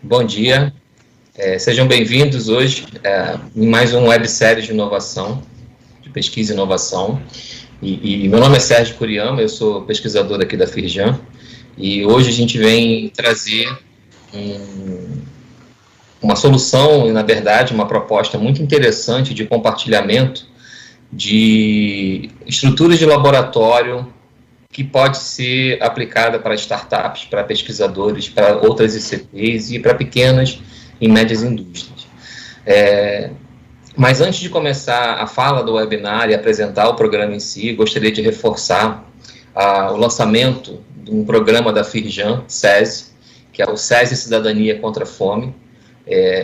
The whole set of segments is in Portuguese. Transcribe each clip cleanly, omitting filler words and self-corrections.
Bom dia, sejam bem-vindos hoje em mais um websérie de inovação, de pesquisa e inovação. E meu nome é Sérgio Kuriyama, eu sou pesquisador aqui da Firjan, e hoje a gente vem trazer uma solução, na verdade, uma proposta muito interessante de compartilhamento de estruturas de laboratório que pode ser aplicada para startups, para pesquisadores, para outras ICTs e para pequenas e médias indústrias. Mas antes de começar a fala do webinar e apresentar o programa em si, gostaria de reforçar o lançamento de um programa da Firjan, SESI, que é o SESI Cidadania contra a Fome.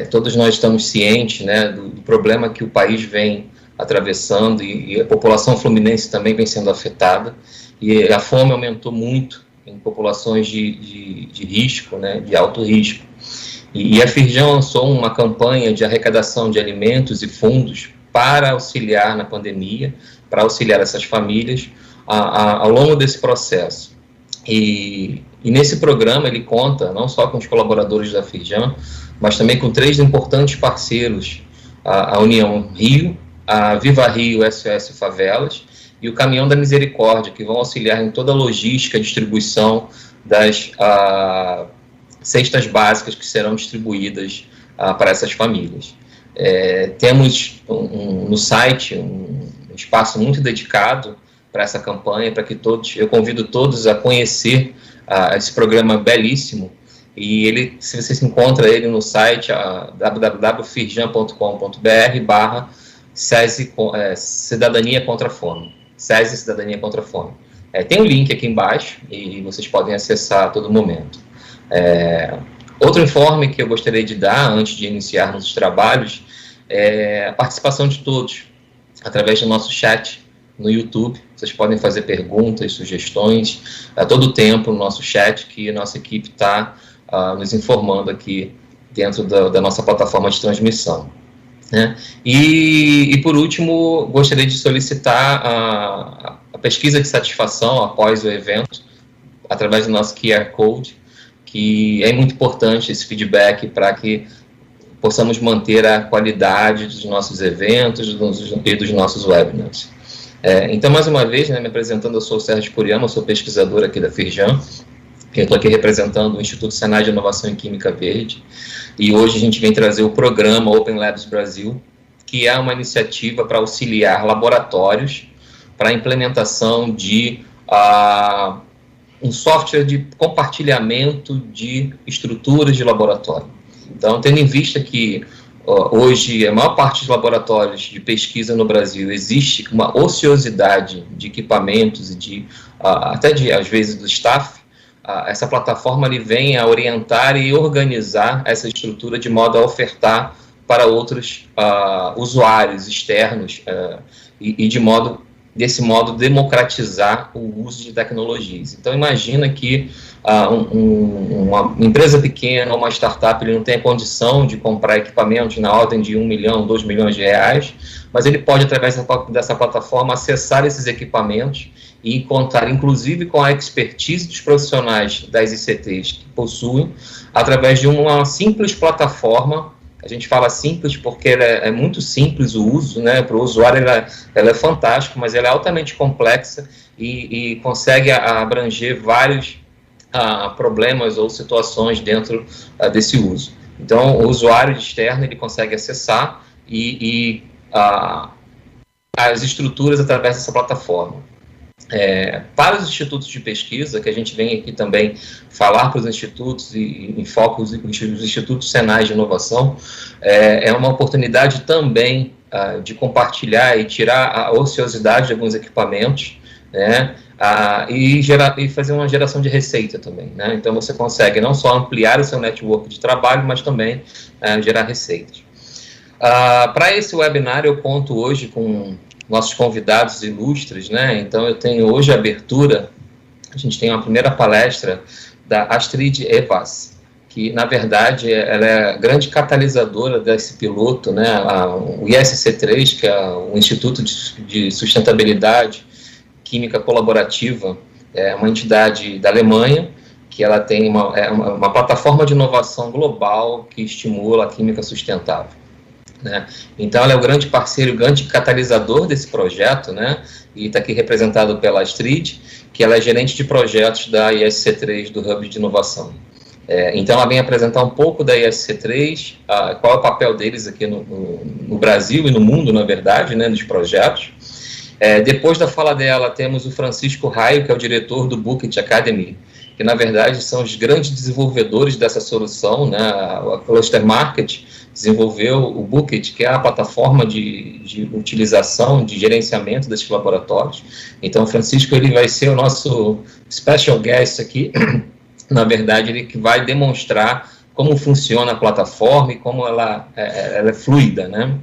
Todos nós estamos cientes, né, do problema que o país vem atravessando e a população fluminense também vem sendo afetada. E a fome aumentou muito em populações de risco, né, de alto risco. E a Firjan lançou uma campanha de arrecadação de alimentos e fundos para auxiliar na pandemia, para auxiliar essas famílias ao longo desse processo. E nesse programa ele conta não só com os colaboradores da Firjan, mas também com 3 importantes parceiros, a União Rio, a Viva Rio SOS Favelas e o Caminhão da Misericórdia, que vão auxiliar em toda a logística e distribuição das cestas básicas que serão distribuídas para essas famílias. Temos no site um espaço muito dedicado para essa campanha, para que eu convido todos a conhecer esse programa belíssimo, e se você encontra ele no site www.firjan.com.br/Cidadania contra a Fome. SESI Cidadania contra a Fome. Tem um link aqui embaixo e vocês podem acessar a todo momento. Outro informe que eu gostaria de dar antes de iniciarmos os trabalhos é a participação de todos através do nosso chat no YouTube. Vocês podem fazer perguntas, sugestões a todo tempo no nosso chat, que a nossa equipe está nos informando aqui dentro da nossa plataforma de transmissão. Né? E por último, gostaria de solicitar a pesquisa de satisfação após o evento, através do nosso QR Code, que é muito importante esse feedback para que possamos manter a qualidade dos nossos eventos e dos nossos webinars. Então, mais uma vez, né, me apresentando, eu sou o Sérgio Kuriyama, eu sou pesquisador aqui da Firjan. Eu estou aqui representando o Instituto Senai de Inovação em Química Verde, e hoje a gente vem trazer o programa Open Labs Brasil, que é uma iniciativa para auxiliar laboratórios para a implementação de um software de compartilhamento de estruturas de laboratório. Então, tendo em vista que hoje a maior parte dos laboratórios de pesquisa no Brasil existe uma ociosidade de equipamentos e às vezes, do staff, essa plataforma vem a orientar e organizar essa estrutura de modo a ofertar para outros usuários externos e desse modo democratizar o uso de tecnologias. Então imagina que uma empresa pequena ou uma startup ele não tem a condição de comprar equipamentos na ordem de 1 milhão, 2 milhões de reais, mas ele pode, através dessa plataforma, acessar esses equipamentos e contar, inclusive, com a expertise dos profissionais das ICTs que possuem, através de uma simples plataforma. A gente fala simples porque ela é muito simples o uso, né? Para o usuário ela é fantástica, mas ela é altamente complexa e consegue abranger vários problemas ou situações dentro desse uso. Então, o usuário externo ele consegue acessar as estruturas através dessa plataforma. Para os institutos de pesquisa, que a gente vem aqui também falar para os institutos e em foco os institutos Senai de inovação, é uma oportunidade também de compartilhar e tirar a ociosidade de alguns equipamentos, né, e fazer uma geração de receita também, né? Então você consegue não só ampliar o seu network de trabalho, mas também gerar receitas. Para esse webinar eu conto hoje com nossos convidados ilustres, né? Então eu tenho hoje a abertura, a gente tem uma primeira palestra da Astrid Evas, que na verdade ela é a grande catalisadora desse piloto, né? O ISC3, que é o Instituto de Sustentabilidade Química Colaborativa, é uma entidade da Alemanha, que que ela tem uma plataforma de inovação global que estimula a química sustentável, né? Então, ela é o grande parceiro, o grande catalisador desse projeto, né? E está aqui representado pela Astrid, que ela é gerente de projetos da ISC3, do Hub de Inovação. Então, ela vem apresentar um pouco da ISC3, qual é o papel deles aqui no Brasil e no mundo, na verdade, né, nos projetos. Depois da fala dela, temos o Francisco Raio, que é o diretor do Bucket Academy, que, na verdade, são os grandes desenvolvedores dessa solução, né? A Cluster Market desenvolveu o Bucket, que é a plataforma de utilização, de gerenciamento desses laboratórios. Então, o Francisco, ele vai ser o nosso special guest aqui. Na verdade, ele que vai demonstrar como funciona a plataforma e como ela é fluida, né?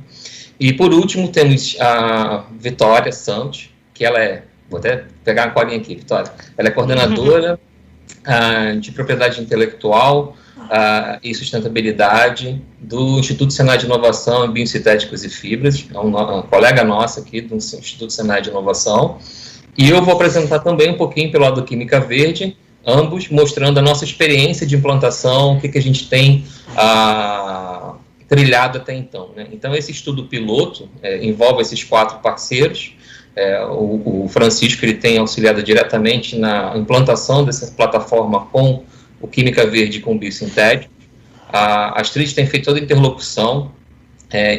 E, por último, temos a Vitória Santos, que ela vou até pegar uma colinha aqui, Vitória, ela é coordenadora de propriedade intelectual e sustentabilidade do Instituto Senai de Inovação em Biosintéticos e Fibras, é uma colega nossa aqui do Instituto Senai de Inovação, e eu vou apresentar também um pouquinho pelo lado do Química Verde, ambos mostrando a nossa experiência de implantação, o que a gente tem trilhado até então, né? Então, esse estudo piloto envolve esses 4 parceiros. O Francisco, ele tem auxiliado diretamente na implantação dessa plataforma com o Química Verde e com o Biosintético. A Astrid tem feito toda a interlocução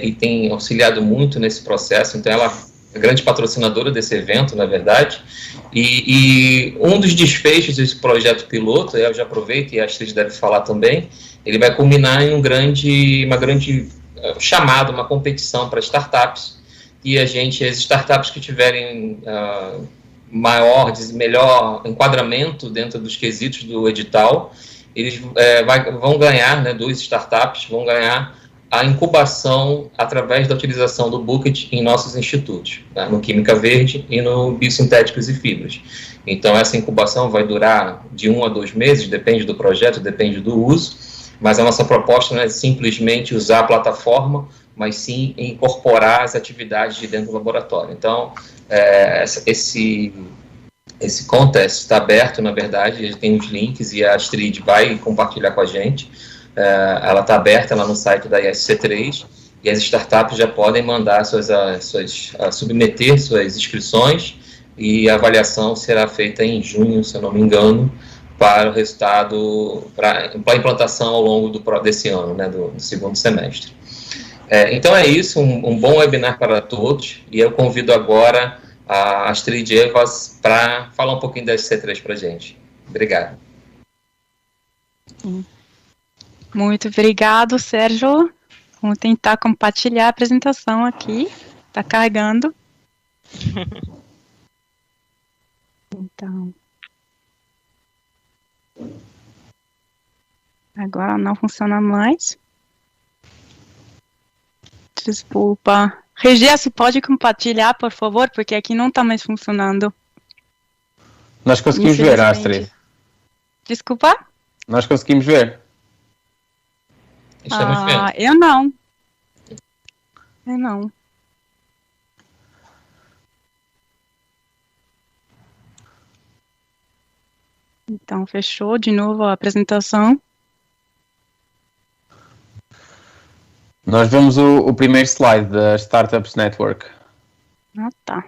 e tem auxiliado muito nesse processo, então ela é a grande patrocinadora desse evento, na verdade, e um dos desfechos desse projeto piloto, eu já aproveito e a Astrid deve falar também, ele vai culminar em uma grande chamada, uma competição para startups, e as startups que tiverem melhor enquadramento dentro dos quesitos do edital, eles vão ganhar, né, 2 startups vão ganhar a incubação através da utilização do Bucket em nossos institutos, né, no Química Verde e no Biosintéticos e Fibras. Então, essa incubação vai durar de 1 a 2 meses, depende do projeto, depende do uso, mas a nossa proposta não é simplesmente usar a plataforma, mas sim incorporar as atividades de dentro do laboratório. Então, esse contest está aberto, na verdade, ele tem os links e a Astrid vai compartilhar com a gente. Ela está aberta lá no site da ISC3 e as startups já podem mandar submeter suas inscrições e a avaliação será feita em junho, se eu não me engano, para o resultado, para a implantação ao longo desse ano, né, do segundo semestre. Então é isso, um bom webinar para todos, e eu convido agora a Astrid Evas para falar um pouquinho da ISC3 para a gente. Obrigado. Muito obrigado, Sérgio. Vamos tentar compartilhar a apresentação aqui. Está carregando. Então, agora não funciona mais. Desculpa. Regia, se pode compartilhar, por favor, porque aqui não está mais funcionando. Nós conseguimos ver, Astrid. Desculpa? Nós conseguimos ver. Estamos vendo. Eu não. Eu não. Então, fechou de novo a apresentação. Nós vemos o primeiro slide da Startups Network. Ah, tá.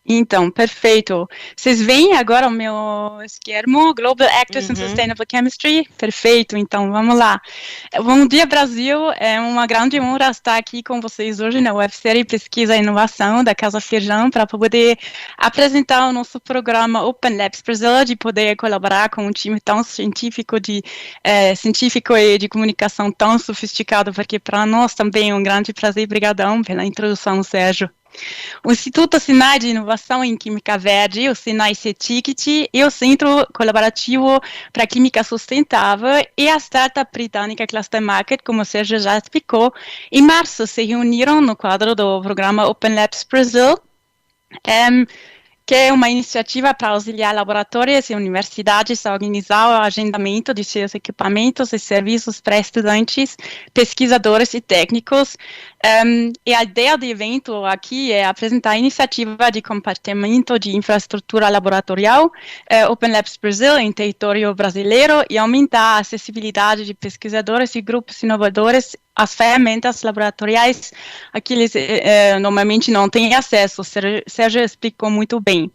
Então, perfeito. Vocês veem agora o meu esquermo, Global Actors in Sustainable Chemistry? Perfeito, então, vamos lá. Bom dia, Brasil. É uma grande honra estar aqui com vocês hoje na UFCR Pesquisa e Inovação da Casa Feijão para poder apresentar o nosso programa Open Labs Brasil, de poder colaborar com um time tão científico e de comunicação tão sofisticado, porque para nós também é um grande prazer. Obrigadão pela introdução, Sérgio. O Instituto Senai de Inovação em Química Verde, o Senai CETICT, e o Centro Colaborativo para Química Sustentável e a startup britânica Cluster Market, como o Sérgio já explicou, em março se reuniram no quadro do programa Open Labs Brasil. que é uma iniciativa para auxiliar laboratórios e universidades a organizar o agendamento de seus equipamentos e serviços para estudantes, pesquisadores e técnicos. E a ideia do evento aqui é apresentar a iniciativa de compartilhamento de infraestrutura laboratorial Open Labs Brasil em território brasileiro e aumentar a acessibilidade de pesquisadores e grupos inovadores às ferramentas laboratoriais a que eles normalmente não têm acesso. O Sérgio explicou muito bem.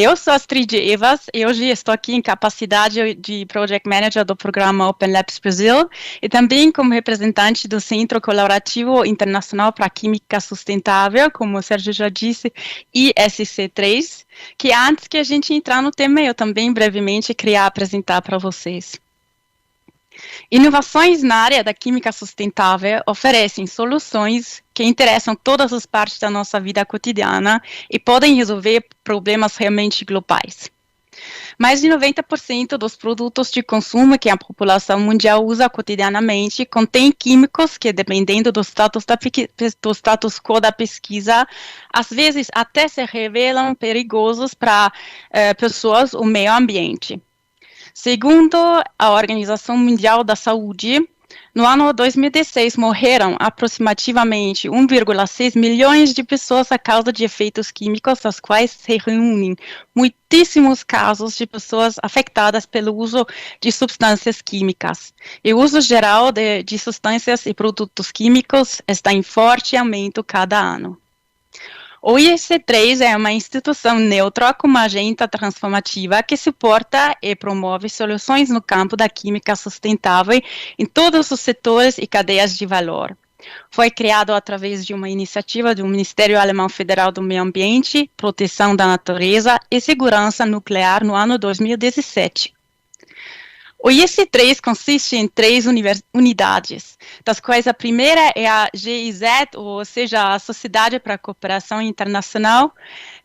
Eu sou Astrid Evas e hoje estou aqui em capacidade de Project Manager do programa Open Labs Brasil e também como representante do Centro Colaborativo Internacional para Química Sustentável, como o Sérgio já disse, ISC3, que antes que a gente entrar no tema, eu também brevemente queria apresentar para vocês. Inovações na área da química sustentável oferecem soluções que interessam todas as partes da nossa vida cotidiana e podem resolver problemas realmente globais. Mais de 90% dos produtos de consumo que a população mundial usa cotidianamente contêm químicos que, dependendo do status quo da pesquisa, às vezes até se revelam perigosos para pessoas ou meio ambiente. Segundo a Organização Mundial da Saúde, no ano 2016 morreram aproximadamente 1,6 milhões de pessoas a causa de efeitos químicos, das quais se reúnem muitíssimos casos de pessoas afetadas pelo uso de substâncias químicas. E o uso geral de substâncias e produtos químicos está em forte aumento cada ano. O ISC3 é uma instituição neutra com uma agenda transformativa que suporta e promove soluções no campo da química sustentável em todos os setores e cadeias de valor. Foi criado através de uma iniciativa do Ministério Alemão Federal do Meio Ambiente, Proteção da Natureza e Segurança Nuclear no ano 2017. O ISC3 consiste em 3 unidades, das quais a primeira é a GIZ, ou seja, a Sociedade para a Cooperação Internacional,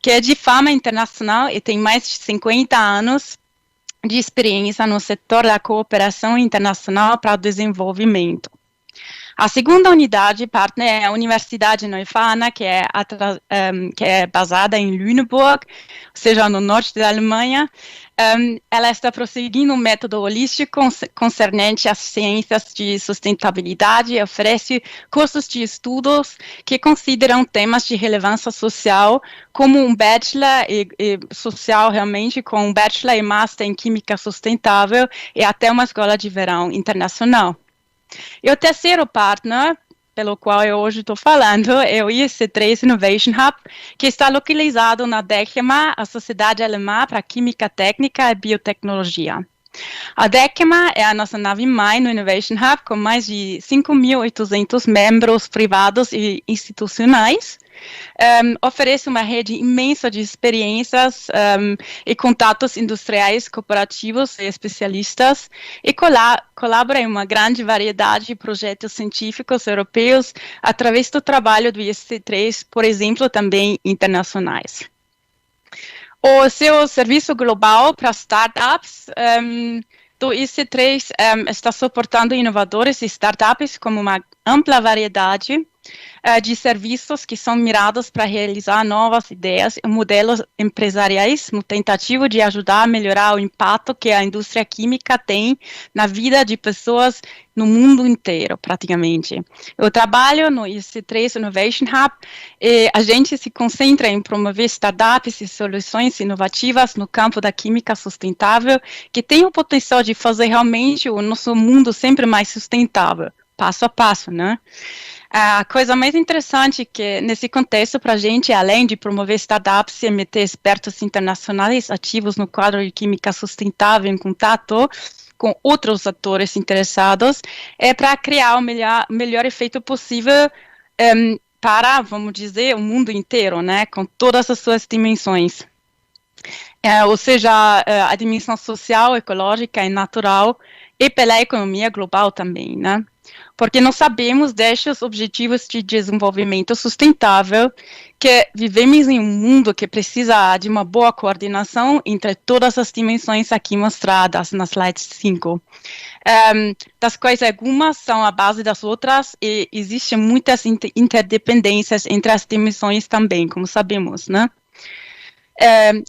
que é de fama internacional e tem mais de 50 anos de experiência no setor da cooperação internacional para o desenvolvimento. A segunda unidade partner é a Universidade Neufana, que é basada em Lüneburg, ou seja, no norte da Alemanha. Ela está prosseguindo um método holístico concernente às ciências de sustentabilidade e oferece cursos de estudos que consideram temas de relevância social, como um bachelor social realmente, com um bachelor e master em química sustentável e até uma escola de verão internacional. E o terceiro partner, pelo qual eu hoje estou falando, é o ISC3 Innovation Hub, que está localizado na DECMA, a Sociedade Alemã para Química Técnica e Biotecnologia. A DECMA é a nossa nave-mãe no Innovation Hub, com mais de 5.800 membros privados e institucionais. Oferece uma rede imensa de experiências e contatos industriais, cooperativos e especialistas e colabora em uma grande variedade de projetos científicos europeus através do trabalho do ISC3, por exemplo, também internacionais. O seu serviço global para startups do ISC3 está suportando inovadores e startups com uma ampla variedade de serviços que são mirados para realizar novas ideias e modelos empresariais no tentativo de ajudar a melhorar o impacto que a indústria química tem na vida de pessoas no mundo inteiro, praticamente. Eu trabalho no ISC3 Innovation Hub e a gente se concentra em promover startups e soluções inovativas no campo da química sustentável que tem o potencial de fazer realmente o nosso mundo sempre mais sustentável, passo a passo, né? A coisa mais interessante que nesse contexto para a gente, além de promover startups e meter expertos internacionais ativos no quadro de química sustentável em contato com outros atores interessados, é para criar o melhor efeito possível para, vamos dizer, o mundo inteiro, né, com todas as suas dimensões. Ou seja, a dimensão social, ecológica e natural, e pela economia global também, né? Porque nós sabemos destes objetivos de desenvolvimento sustentável que vivemos em um mundo que precisa de uma boa coordenação entre todas as dimensões aqui mostradas na slide 5. Das quais algumas são a base das outras e existem muitas interdependências entre as dimensões também, como sabemos, né?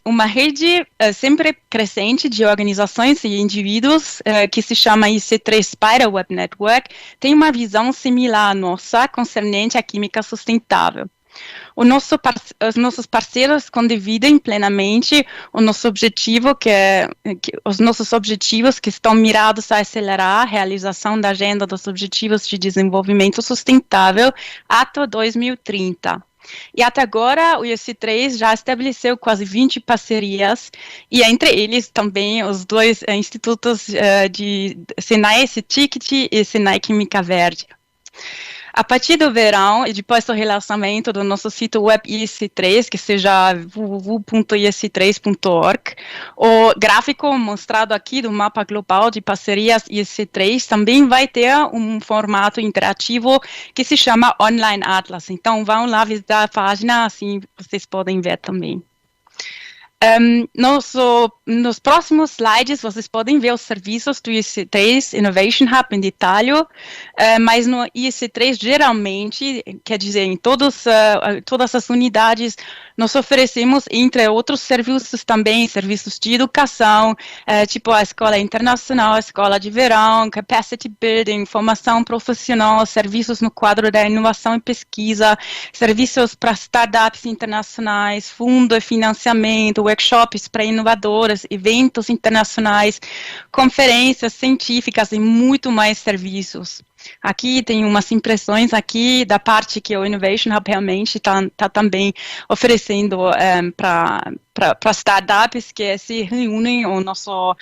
uma rede sempre crescente de organizações e indivíduos que se chama IC3 Spider Web Network, tem uma visão similar à nossa concernente à química sustentável. Os nossos parceiros condividem plenamente o nosso objetivo, os nossos objetivos que estão mirados a acelerar a realização da Agenda dos Objetivos de Desenvolvimento Sustentável até 2030. E até agora, o IC3 já estabeleceu quase 20 parcerias, e entre eles também os dois institutos de Senai CITICT e Senai Química Verde. A partir do verão, e depois do relançamento do nosso sítio web IC3, que seja www.ic3.org, o gráfico mostrado aqui do mapa global de parcerias IC3 também vai ter um formato interativo que se chama Online Atlas. Então, vão lá visitar a página, assim vocês podem ver também. Nos próximos slides, vocês podem ver os serviços do IC3 Innovation Hub em detalhe, mas no IC3, geralmente, quer dizer, em todas as unidades, nós oferecemos, entre outros serviços também, serviços de educação, tipo a escola internacional, a escola de verão, capacity building, formação profissional, serviços no quadro da inovação e pesquisa, serviços para startups internacionais, fundo e financiamento, workshops para inovadoras, eventos internacionais, conferências científicas e muito mais serviços. Aqui tem umas impressões aqui da parte que o Innovation Hub realmente está também oferecendo para startups que se reúnem no nosso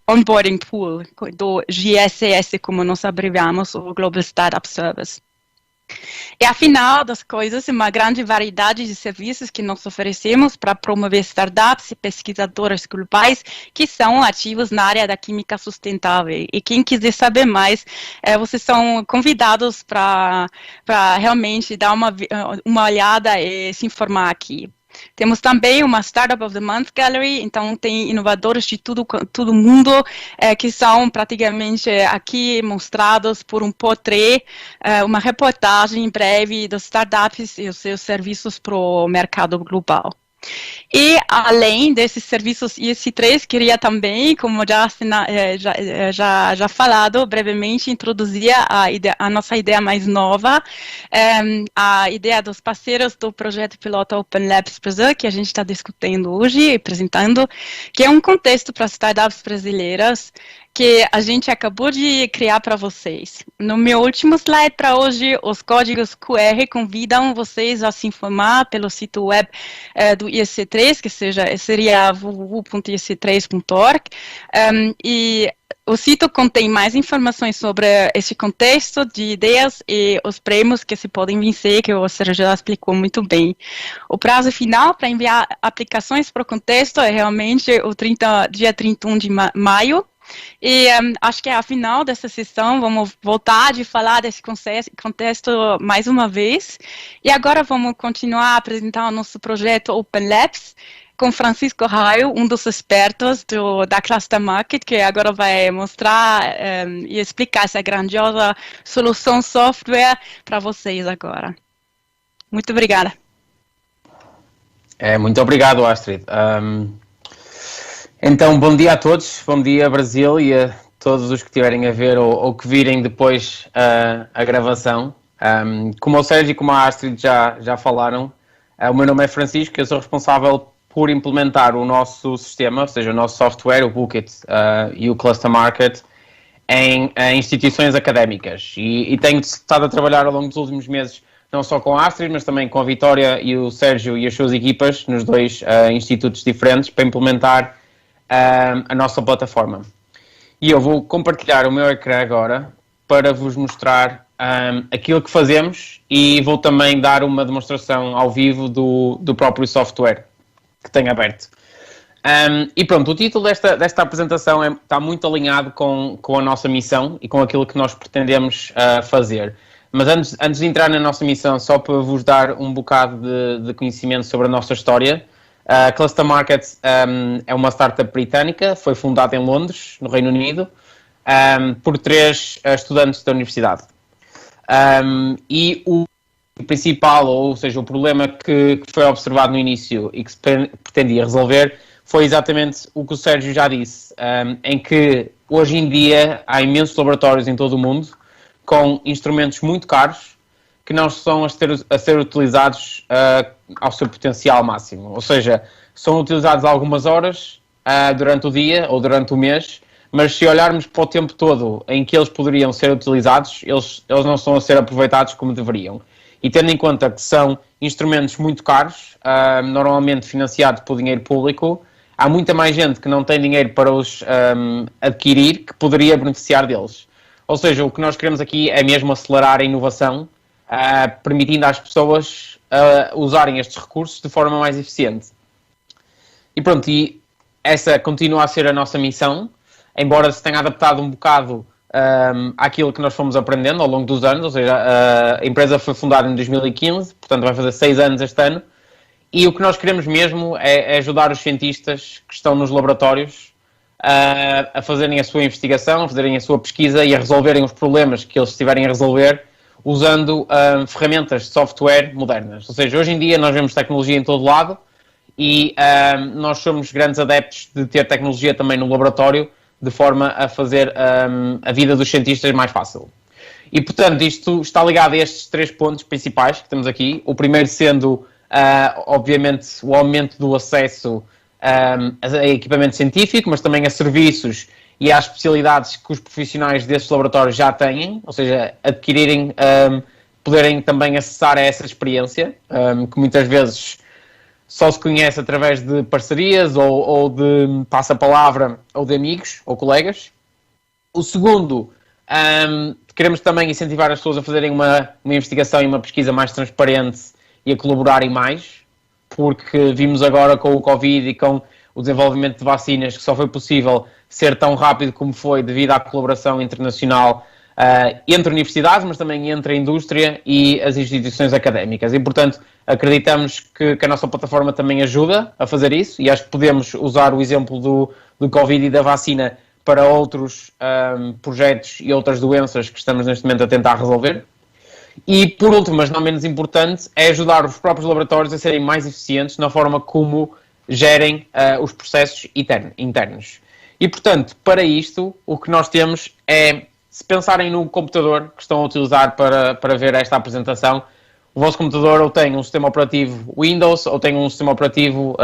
onboarding pool do GSS, como nós abreviamos, o Global Startup Service. E afinal das coisas, uma grande variedade de serviços que nós oferecemos para promover startups e pesquisadores globais que são ativos na área da química sustentável. E quem quiser saber mais, vocês são convidados para realmente dar uma olhada e se informar aqui. Temos também uma Startup of the Month Gallery, então tem inovadores de todo mundo que são praticamente aqui mostrados por um portrait, uma reportagem breve das startups e os seus serviços para o mercado global. E, além desses serviços IC3, queria também, como já falado, brevemente introduzir a nossa ideia mais nova, a ideia dos parceiros do projeto piloto Open Labs Brasil, que a gente está discutindo hoje e apresentando, que é um contexto para startups brasileiras que a gente acabou de criar para vocês. No meu último slide para hoje, os códigos QR convidam vocês a se informar pelo sítio web do IC3, que seria www.ic3.org, e o sítio contém mais informações sobre esse contexto de ideias e os prêmios que se podem vencer, que o Sérgio já explicou muito bem. O prazo final para enviar aplicações para o contexto é realmente o dia 31 de maio. E acho que ao final dessa sessão vamos voltar a falar desse contexto mais uma vez. E agora vamos continuar a apresentar o nosso projeto Open Labs com Francisco Raio, um dos expertos da Cluster Market, que agora vai mostrar e explicar essa grandiosa solução software para vocês agora. Muito obrigada. Muito obrigado, Astrid. Então, bom dia a todos, bom dia Brasil e a todos os que estiverem a ver ou que virem depois a gravação. Como o Sérgio e como a Astrid já falaram, o meu nome é Francisco, eu sou responsável por implementar o nosso sistema, ou seja, o nosso software, o Bookit e o Cluster Market, em instituições académicas. E tenho estado a trabalhar ao longo dos últimos meses, não só com a Astrid, mas também com a Vitória e o Sérgio e as suas equipas, nos dois institutos diferentes, para implementar a nossa plataforma. E eu vou compartilhar o meu ecrã agora para vos mostrar aquilo que fazemos e vou também dar uma demonstração ao vivo do próprio software que tenho aberto. E pronto, o título desta apresentação está muito alinhado com a nossa missão e com aquilo que nós pretendemos fazer. Mas antes de entrar na nossa missão, só para vos dar um bocado de conhecimento sobre a nossa história. A Cluster Market é uma startup britânica, foi fundada em Londres, no Reino Unido, por 3 estudantes da universidade. E o principal, ou seja, o problema que foi observado no início e que se pretendia resolver, foi exatamente o que o Sérgio já disse, em que hoje em dia há imensos laboratórios em todo o mundo com instrumentos muito caros que não estão a ser utilizados ao seu potencial máximo. Ou seja, são utilizados algumas horas durante o dia ou durante o mês, mas se olharmos para o tempo todo em que eles poderiam ser utilizados, eles não estão a ser aproveitados como deveriam. E tendo em conta que são instrumentos muito caros, normalmente financiados por dinheiro público, há muita mais gente que não tem dinheiro para os adquirir que poderia beneficiar deles. Ou seja, o que nós queremos aqui é mesmo acelerar a inovação, permitindo às pessoas usarem estes recursos de forma mais eficiente. E pronto, e essa continua a ser a nossa missão, embora se tenha adaptado um bocado àquilo que nós fomos aprendendo ao longo dos anos. Ou seja, a empresa foi fundada em 2015, portanto vai fazer 6 anos este ano, e o que nós queremos mesmo é ajudar os cientistas que estão nos laboratórios a fazerem a sua investigação, a fazerem a sua pesquisa e a resolverem os problemas que eles estiverem a resolver usando ferramentas de software modernas. Ou seja, hoje em dia nós vemos tecnologia em todo lado e nós somos grandes adeptos de ter tecnologia também no laboratório, de forma a fazer a vida dos cientistas mais fácil. E, portanto, isto está ligado a estes 3 pontos principais que temos aqui. O primeiro sendo, obviamente, o aumento do acesso a equipamento científico, mas também a serviços e às especialidades que os profissionais desses laboratórios já têm, ou seja, adquirirem, poderem também acessar a essa experiência, que muitas vezes só se conhece através de parcerias ou de passa-palavra ou de amigos ou colegas. O segundo, queremos também incentivar as pessoas a fazerem uma investigação e uma pesquisa mais transparente e a colaborarem mais, porque vimos agora com o Covid e com o desenvolvimento de vacinas que só foi possível ser tão rápido como foi devido à colaboração internacional entre universidades, mas também entre a indústria e as instituições académicas. E, portanto, acreditamos que a nossa plataforma também ajuda a fazer isso, e acho que podemos usar o exemplo do Covid e da vacina para outros projetos e outras doenças que estamos neste momento a tentar resolver. E, por último, mas não menos importante, é ajudar os próprios laboratórios a serem mais eficientes na forma como gerem os processos internos. E, portanto, para isto, o que nós temos é, se pensarem no computador que estão a utilizar para ver esta apresentação, o vosso computador ou tem um sistema operativo Windows ou tem um sistema operativo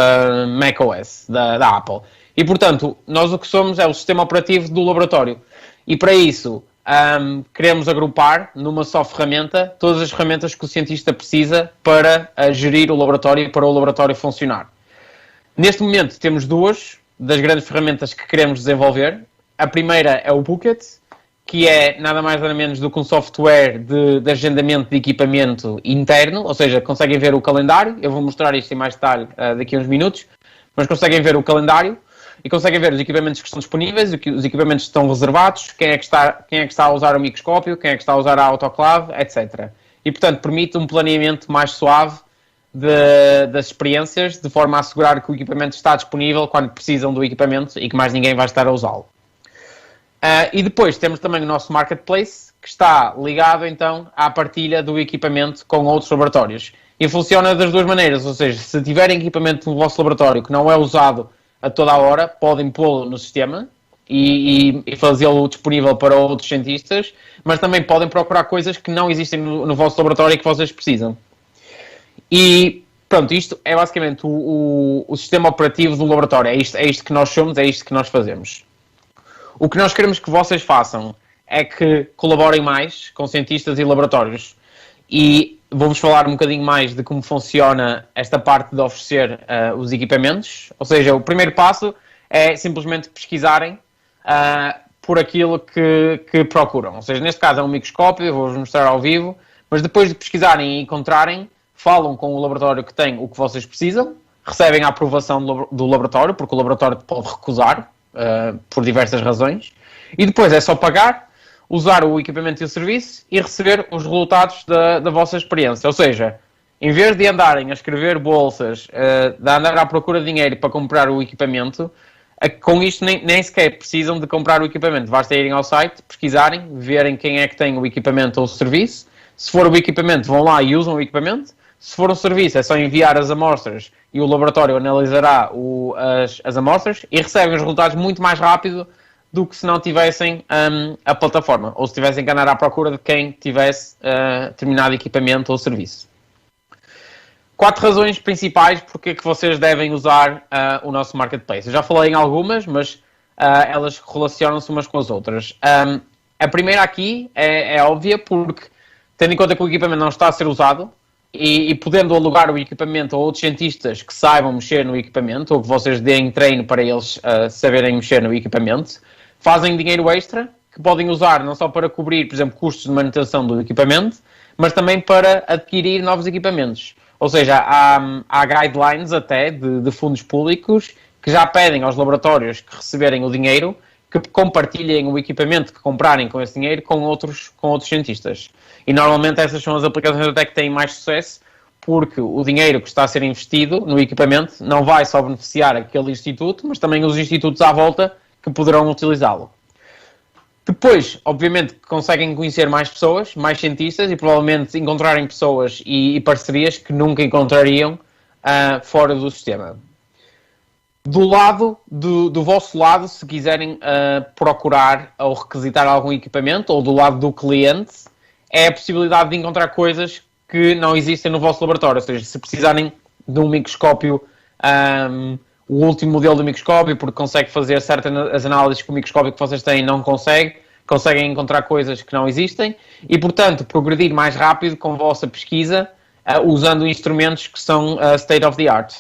macOS da Apple. E, portanto, nós o que somos é o sistema operativo do laboratório. E, para isso, queremos agrupar numa só ferramenta todas as ferramentas que o cientista precisa para gerir o laboratório e para o laboratório funcionar. Neste momento, temos 2 das grandes ferramentas que queremos desenvolver. A primeira é o Bucket, que é nada mais nada menos do que um software de agendamento de equipamento interno, ou seja, conseguem ver o calendário. Eu vou mostrar isto em mais detalhe daqui a uns minutos, mas conseguem ver o calendário e conseguem ver os equipamentos que estão disponíveis, os equipamentos que estão reservados, quem é que está a usar o microscópio, quem é que está a usar a autoclave, etc. E, portanto, permite um planeamento mais suave das experiências, de forma a assegurar que o equipamento está disponível quando precisam do equipamento e que mais ninguém vai estar a usá-lo. E depois temos também o nosso Marketplace, que está ligado então à partilha do equipamento com outros laboratórios. E funciona das 2 maneiras, ou seja, se tiverem equipamento no vosso laboratório que não é usado a toda a hora, podem pô-lo no sistema e fazê-lo disponível para outros cientistas, mas também podem procurar coisas que não existem no vosso laboratório e que vocês precisam. E pronto, isto é basicamente o sistema operativo do laboratório. É isto que nós somos, é isto que nós fazemos. O que nós queremos que vocês façam é que colaborem mais com cientistas e laboratórios. E vou-vos falar um bocadinho mais de como funciona esta parte de oferecer os equipamentos. Ou seja, o primeiro passo é simplesmente pesquisarem por aquilo que procuram. Ou seja, neste caso é um microscópio, eu vou-vos mostrar ao vivo, mas depois de pesquisarem e encontrarem, falam com o laboratório que tem o que vocês precisam, recebem a aprovação do laboratório, porque o laboratório pode recusar por diversas razões, e depois é só pagar, usar o equipamento e o serviço e receber os resultados da vossa experiência. Ou seja, em vez de andarem a escrever bolsas, de andar à procura de dinheiro para comprar o equipamento, com isto nem sequer precisam de comprar o equipamento. Basta irem ao site, pesquisarem, verem quem é que tem o equipamento ou o serviço, Se for o equipamento, vão lá e usam o equipamento. Se for um serviço, é só enviar as amostras e o laboratório analisará as amostras e recebem os resultados muito mais rápido do que se não tivessem a plataforma, ou se tivessem que andar à procura de quem tivesse determinado equipamento ou serviço. 4 razões principais porque é que vocês devem usar o nosso Marketplace. Eu já falei em algumas, mas elas relacionam-se umas com as outras. A primeira aqui é óbvia porque, tendo em conta que o equipamento não está a ser usado, e podendo alugar o equipamento a outros cientistas que saibam mexer no equipamento, ou que vocês deem treino para eles saberem mexer no equipamento, fazem dinheiro extra que podem usar não só para cobrir, por exemplo, custos de manutenção do equipamento, mas também para adquirir novos equipamentos. Ou seja, há guidelines até de fundos públicos que já pedem aos laboratórios que receberem o dinheiro que compartilhem o equipamento que comprarem com esse dinheiro com outros cientistas. E normalmente essas são as aplicações até que têm mais sucesso, porque o dinheiro que está a ser investido no equipamento não vai só beneficiar aquele instituto, mas também os institutos à volta que poderão utilizá-lo. Depois, obviamente, conseguem conhecer mais pessoas, mais cientistas e provavelmente encontrarem pessoas e parcerias que nunca encontrariam fora do sistema. Do vosso lado, se quiserem procurar ou requisitar algum equipamento, ou do lado do cliente, é a possibilidade de encontrar coisas que não existem no vosso laboratório. Ou seja, se precisarem de um microscópio, o último modelo do microscópio, porque consegue fazer certas análises que o microscópio que vocês têm não conseguem encontrar coisas que não existem e, portanto, progredir mais rápido com a vossa pesquisa usando instrumentos que são state of the art.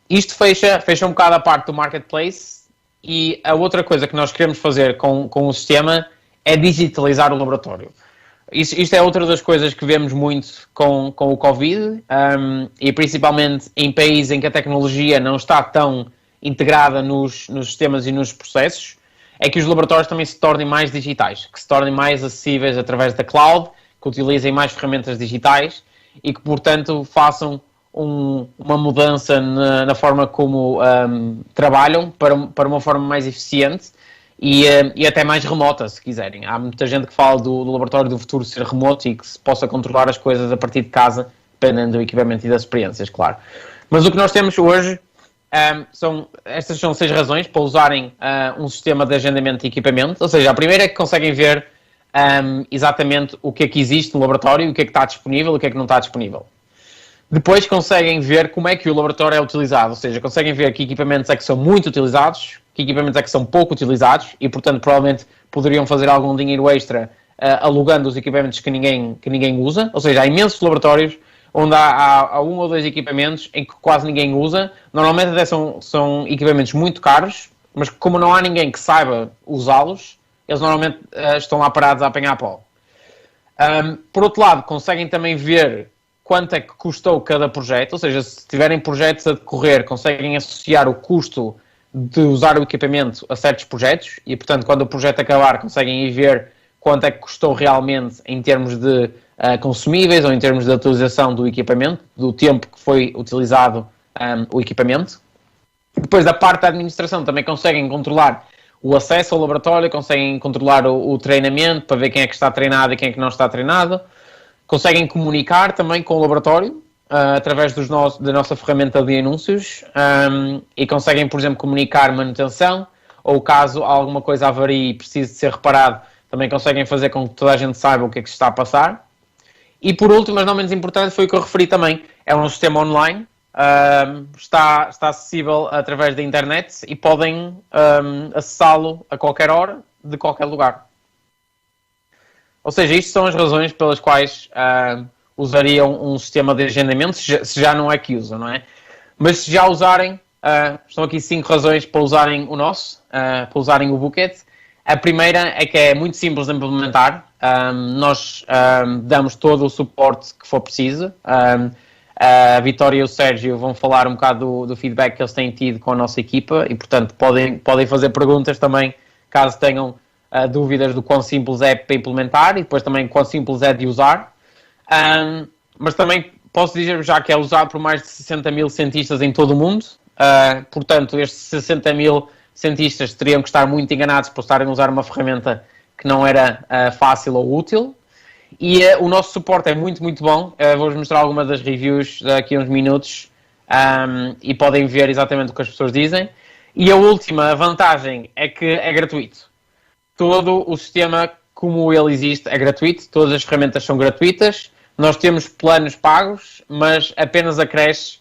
Isto fecha um bocado a parte do Marketplace e a outra coisa que nós queremos fazer com o sistema é digitalizar o laboratório. Isto é outra das coisas que vemos muito com o Covid e principalmente em países em que a tecnologia não está tão integrada nos sistemas e nos processos, é que os laboratórios também se tornem mais digitais, que se tornem mais acessíveis através da cloud, que utilizem mais ferramentas digitais e que, portanto, façam uma mudança na forma como trabalham para uma forma mais eficiente e até mais remota, se quiserem. Há muita gente que fala do laboratório do futuro ser remoto e que se possa controlar as coisas a partir de casa, dependendo do equipamento e das experiências, claro. Mas o que nós temos hoje, estas são 6 razões para usarem um sistema de agendamento de equipamento. Ou seja, a primeira é que conseguem ver exatamente o que é que existe no laboratório, o que é que está disponível e o que é que não está disponível. Depois conseguem ver como é que o laboratório é utilizado, ou seja, conseguem ver que equipamentos é que são muito utilizados, que equipamentos é que são pouco utilizados e, portanto, provavelmente poderiam fazer algum dinheiro extra alugando os equipamentos que ninguém usa. Ou seja, há imensos laboratórios onde há 1 ou 2 equipamentos em que quase ninguém usa. Normalmente até são equipamentos muito caros, mas como não há ninguém que saiba usá-los, eles normalmente estão lá parados a apanhar pó. Por outro lado, conseguem também ver quanto é que custou cada projeto, ou seja, se tiverem projetos a decorrer, conseguem associar o custo de usar o equipamento a certos projetos e, portanto, quando o projeto acabar, conseguem ir ver quanto é que custou realmente em termos de consumíveis ou em termos de utilização do equipamento, do tempo que foi utilizado o equipamento. Depois, da parte da administração, também conseguem controlar o acesso ao laboratório, conseguem controlar o treinamento para ver quem é que está treinado e quem é que não está treinado. Conseguem comunicar também com o laboratório através da nossa ferramenta de anúncios e conseguem, por exemplo, comunicar manutenção ou caso alguma coisa avarie e precise de ser reparado, também conseguem fazer com que toda a gente saiba o que é que se está a passar. E por último, mas não menos importante, foi o que eu referi também, é um sistema online, está acessível através da internet e podem acessá-lo a qualquer hora, de qualquer lugar. Ou seja, isto são as razões pelas quais usariam um sistema de agendamento, se já não é que usam, não é? Mas se já usarem, estão aqui 5 razões para usarem o nosso, para usarem o Bookit. A primeira é que é muito simples de implementar. Nós damos todo o suporte que for preciso. A Vitória e o Sérgio vão falar um bocado do feedback que eles têm tido com a nossa equipa e, portanto, podem fazer perguntas também, caso tenham dúvidas do quão simples é para implementar e depois também quão simples é de usar. Mas também posso dizer já que é usado por mais de 60 mil cientistas em todo o mundo. Portanto, estes 60 mil cientistas teriam que estar muito enganados por estarem a usar uma ferramenta que não era fácil ou útil. o nosso suporte é muito, muito bom. Vou-vos mostrar algumas das reviews daqui a uns minutos e podem ver exatamente o que as pessoas dizem. E a última vantagem é que é gratuito. Todo o sistema, como ele existe, é gratuito. Todas as ferramentas são gratuitas. Nós temos planos pagos, mas apenas acresce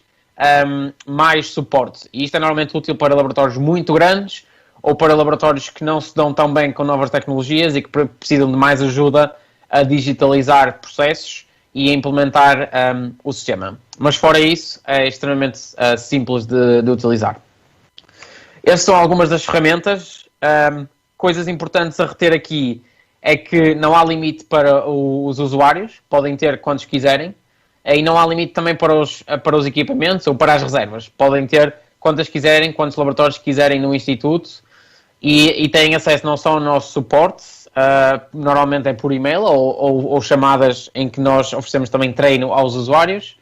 mais suporte. E isto é normalmente útil para laboratórios muito grandes ou para laboratórios que não se dão tão bem com novas tecnologias e que precisam de mais ajuda a digitalizar processos e a implementar o sistema. Mas fora isso, é extremamente simples de utilizar. Essas são algumas das ferramentas. Coisas importantes a reter aqui é que não há limite para os usuários, podem ter quantos quiserem, e não há limite também para os equipamentos ou para as reservas. Podem ter quantas quiserem, quantos laboratórios quiserem no Instituto, e têm acesso não só ao nosso suporte, normalmente é por e-mail ou chamadas em que nós oferecemos também treino aos usuários,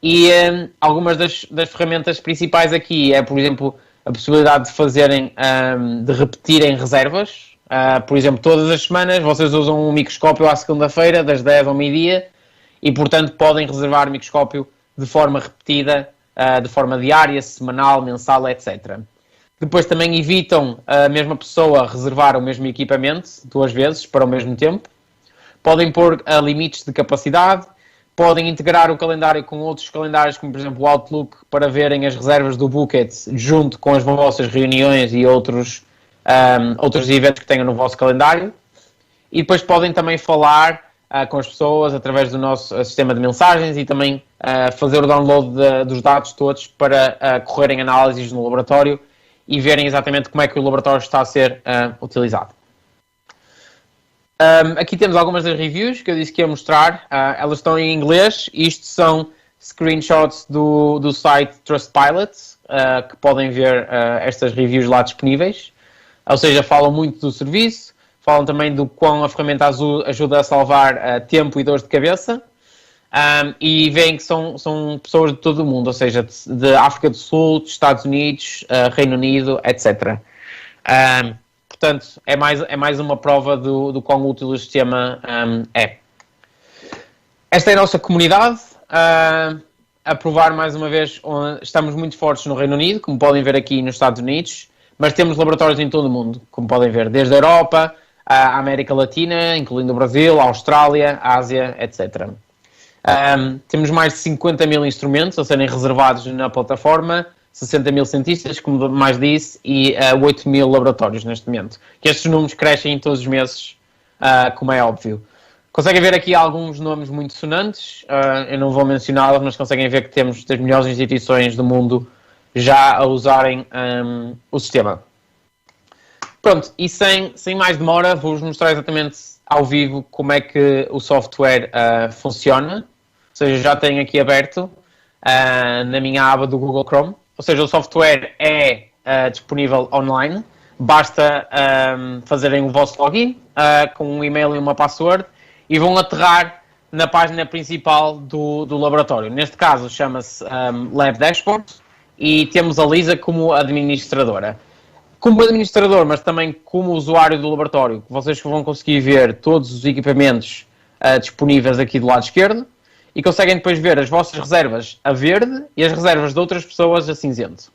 e algumas das ferramentas principais aqui é, por exemplo, a possibilidade de fazerem, de repetirem reservas. Por exemplo, todas as semanas vocês usam um microscópio à segunda-feira, das 10 ao meio-dia, e portanto podem reservar o microscópio de forma repetida, de forma diária, semanal, mensal, etc. Depois também evitam a mesma pessoa reservar o mesmo equipamento 2 vezes para o mesmo tempo. Podem pôr limites de capacidade. Podem integrar o calendário com outros calendários, como por exemplo o Outlook, para verem as reservas do Bucket junto com as vossas reuniões e outros eventos que tenham no vosso calendário. E depois podem também falar com as pessoas através do nosso sistema de mensagens e também fazer o download dos dados todos para correrem análises no laboratório e verem exatamente como é que o laboratório está a ser utilizado. Aqui temos algumas das reviews que eu disse que ia mostrar. Elas estão em inglês. Isto são screenshots do site Trustpilot, que podem ver estas reviews lá disponíveis. Ou seja, falam muito do serviço, falam também do quão a ferramenta ajuda a salvar tempo e dores de cabeça. E veem que são pessoas de todo o mundo, ou seja, de África do Sul, dos Estados Unidos, Reino Unido, etc. Portanto, é mais uma prova do quão útil o sistema é. Esta é a nossa comunidade. A provar mais uma vez, estamos muito fortes no Reino Unido, como podem ver aqui nos Estados Unidos, mas temos laboratórios em todo o mundo, como podem ver, desde a Europa, a América Latina, incluindo o Brasil, a Austrália, a Ásia, etc. Temos mais de 50 mil instrumentos a serem reservados na plataforma, 60 mil cientistas, como mais disse, e 8 mil laboratórios neste momento. Que estes números crescem todos os meses, como é óbvio. Conseguem ver aqui alguns nomes muito sonantes, eu não vou mencioná-los, mas conseguem ver que temos das melhores instituições do mundo já a usarem o sistema. Pronto, e sem mais demora, vou-vos mostrar exatamente ao vivo como é que o software funciona. Ou seja, já tenho aqui aberto na minha aba do Google Chrome. Ou seja, o software é disponível online. Basta fazerem o vosso login com um e-mail e uma password e vão aterrar na página principal do laboratório. Neste caso chama-se Lab Dashboard e temos a Lisa como administradora. Como administrador, mas também como usuário do laboratório, vocês vão conseguir ver todos os equipamentos disponíveis aqui do lado esquerdo e conseguem depois ver as vossas reservas a verde e as reservas de outras pessoas a cinzento.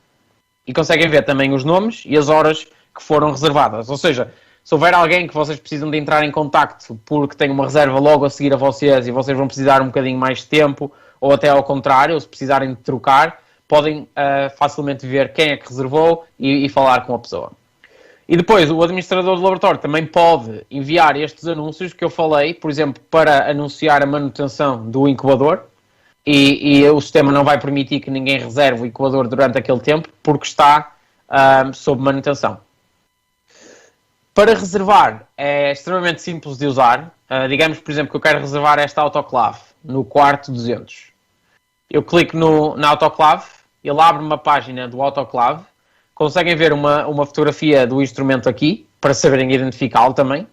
E conseguem ver também os nomes e as horas que foram reservadas. Ou seja, se houver alguém que vocês precisam de entrar em contacto porque tem uma reserva logo a seguir a vocês e vocês vão precisar um bocadinho mais de tempo, ou até ao contrário, ou se precisarem de trocar, podem facilmente ver quem é que reservou e falar com a pessoa. E depois, o administrador do laboratório também pode enviar estes anúncios que eu falei, por exemplo, para anunciar a manutenção do incubador, e o sistema não vai permitir que ninguém reserve o incubador durante aquele tempo, porque está sob manutenção. Para reservar, é extremamente simples de usar. Digamos, por exemplo, que eu quero reservar esta autoclave no quarto 200. Eu clico na autoclave, ele abre uma página do autoclave. Conseguem ver uma fotografia do instrumento aqui, para saberem identificá-lo também.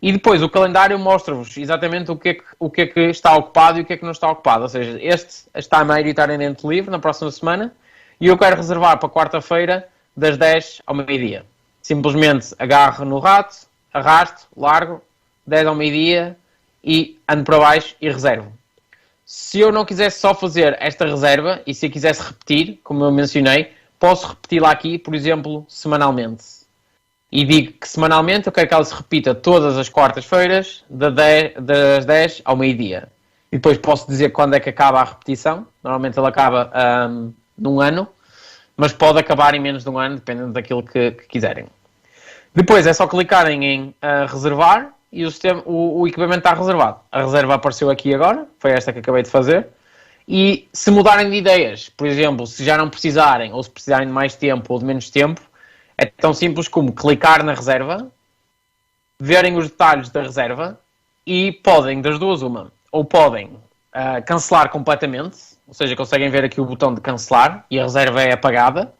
E depois o calendário mostra-vos exatamente o que é que está ocupado e o que é que não está ocupado. Ou seja, este está maioritariamente livre na próxima semana e eu quero reservar para quarta-feira das 10 ao meio-dia. Simplesmente agarro no rato, arrasto, largo, 10 ao meio-dia e ando para baixo e reservo. Se eu não quisesse só fazer esta reserva e se eu quisesse repetir, como eu mencionei, posso repeti-la aqui, por exemplo, semanalmente. E digo que semanalmente eu quero que ela se repita todas as quartas-feiras, das 10 ao meio-dia. E depois posso dizer quando é que acaba a repetição. Normalmente ela acaba num ano, mas pode acabar em menos de um ano, dependendo daquilo que quiserem. Depois é só clicarem em reservar e o equipamento está reservado. A reserva apareceu aqui agora, foi esta que acabei de fazer. E se mudarem de ideias, por exemplo, se já não precisarem, ou se precisarem de mais tempo ou de menos tempo, é tão simples como clicar na reserva, verem os detalhes da reserva e podem, das duas uma, ou podem cancelar completamente, ou seja, conseguem ver aqui o botão de cancelar e a reserva é apagada,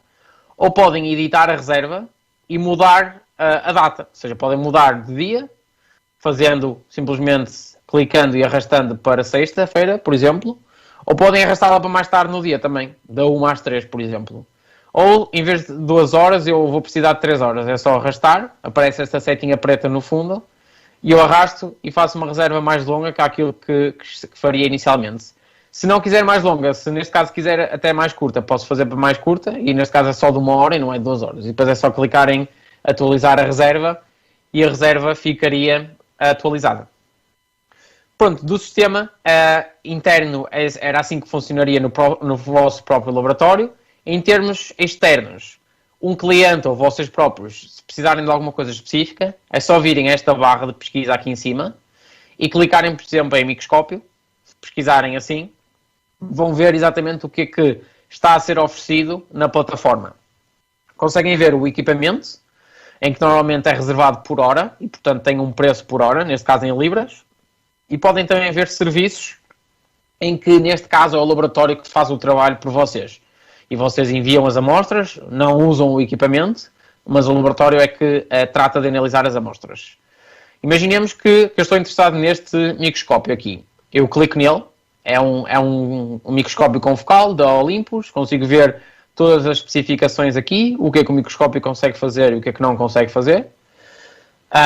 ou podem editar a reserva e mudar a data, ou seja, podem mudar de dia, fazendo simplesmente clicando e arrastando para sexta-feira, por exemplo, ou podem arrastá-la para mais tarde no dia também, da 1 às 3, por exemplo. Ou, em vez de 2 horas, eu vou precisar de 3 horas. É só arrastar, aparece esta setinha preta no fundo, e eu arrasto e faço uma reserva mais longa que aquilo que faria inicialmente. Se não quiser mais longa, se neste caso quiser até mais curta, posso fazer para mais curta, e neste caso é só de 1 hora e não é de 2 horas. E depois é só clicar em atualizar a reserva, e a reserva ficaria atualizada. Pronto, do sistema interno era assim que funcionaria no vosso próprio laboratório. Em termos externos, um cliente ou vocês próprios, se precisarem de alguma coisa específica, é só virem esta barra de pesquisa aqui em cima e clicarem, por exemplo, em microscópio. Se pesquisarem assim, vão ver exatamente o que é que está a ser oferecido na plataforma. Conseguem ver o equipamento, em que normalmente é reservado por hora e, portanto, tem um preço por hora, neste caso em libras. E podem também ver serviços em que, neste caso, é o laboratório que faz o trabalho por vocês. E vocês enviam as amostras, não usam o equipamento, mas o laboratório é que trata de analisar as amostras. Imaginemos que eu estou interessado neste microscópio aqui. Eu clico nele, é um microscópio confocal da Olympus, consigo ver todas as especificações aqui, o que é que o microscópio consegue fazer e o que é que não consegue fazer.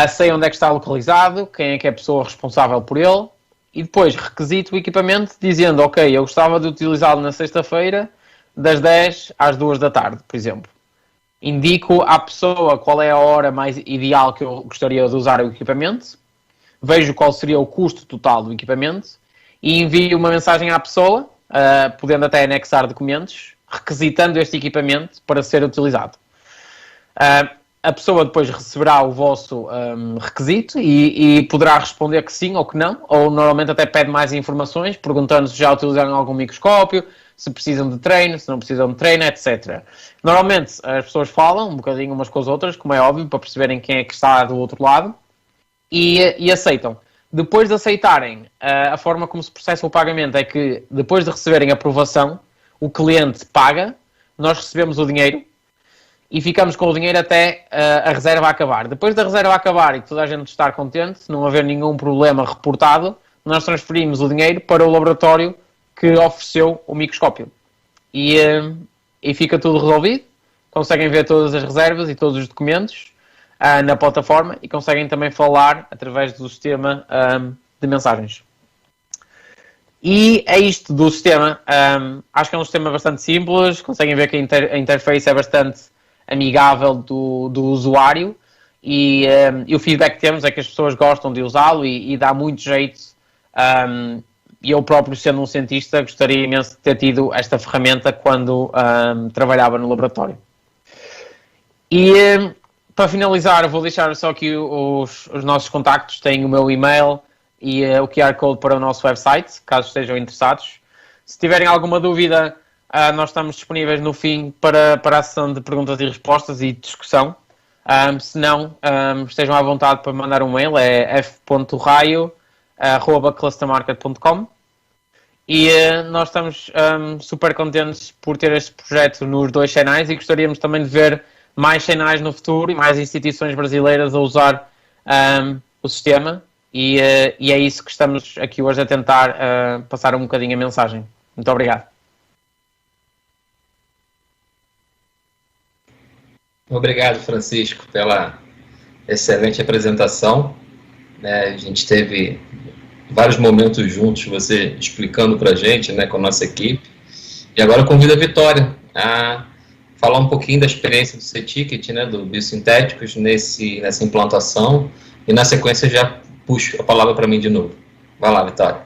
Sei onde é que está localizado, quem é que é a pessoa responsável por ele, e depois requisito o equipamento dizendo, ok, eu gostava de utilizá-lo na sexta-feira, das 10 às 2 da tarde, por exemplo. Indico à pessoa qual é a hora mais ideal que eu gostaria de usar o equipamento, vejo qual seria o custo total do equipamento e envio uma mensagem à pessoa, podendo até anexar documentos, requisitando este equipamento para ser utilizado. A pessoa depois receberá o vosso requisito e poderá responder que sim ou que não, ou normalmente até pede mais informações, perguntando se já utilizaram algum microscópio, se precisam de treino, se não precisam de treino, etc. Normalmente as pessoas falam um bocadinho umas com as outras, como é óbvio, para perceberem quem é que está do outro lado, e aceitam. Depois de aceitarem, a forma como se processa o pagamento é que, depois de receberem a aprovação, o cliente paga, nós recebemos o dinheiro, e ficamos com o dinheiro até a reserva acabar. Depois da reserva acabar e toda a gente estar contente, se não haver nenhum problema reportado, nós transferimos o dinheiro para o laboratório que ofereceu o microscópio. E fica tudo resolvido. Conseguem ver todas as reservas e todos os documentos na plataforma e conseguem também falar através do sistema de mensagens. E é isto do sistema. Acho que é um sistema bastante simples. Conseguem ver que a interface é bastante amigável do usuário e o feedback que temos é que as pessoas gostam de usá-lo e dá muito jeito. E eu próprio, sendo um cientista, gostaria imenso de ter tido esta ferramenta quando trabalhava no laboratório. E para finalizar, vou deixar só aqui os nossos contactos. Tem o meu e-mail e o QR Code para o nosso website, caso estejam interessados. Se tiverem alguma dúvida, nós estamos disponíveis no fim para a sessão de perguntas e respostas e discussão. Se não, estejam à vontade para mandar um mail, é f.raio@clustermarket.com. E nós estamos super contentes por ter este projeto nos 2 canais e gostaríamos também de ver mais canais no futuro e mais instituições brasileiras a usar o sistema. E é isso que estamos aqui hoje a tentar passar um bocadinho a mensagem. Muito obrigado. Obrigado, Francisco, pela excelente apresentação. A gente teve vários momentos juntos, você explicando para a gente, né, com a nossa equipe. E agora eu convido a Vitória a falar um pouquinho da experiência do C-Ticket, né, do Biosintéticos nessa implantação, e na sequência já puxo a palavra para mim de novo. Vai lá, Vitória.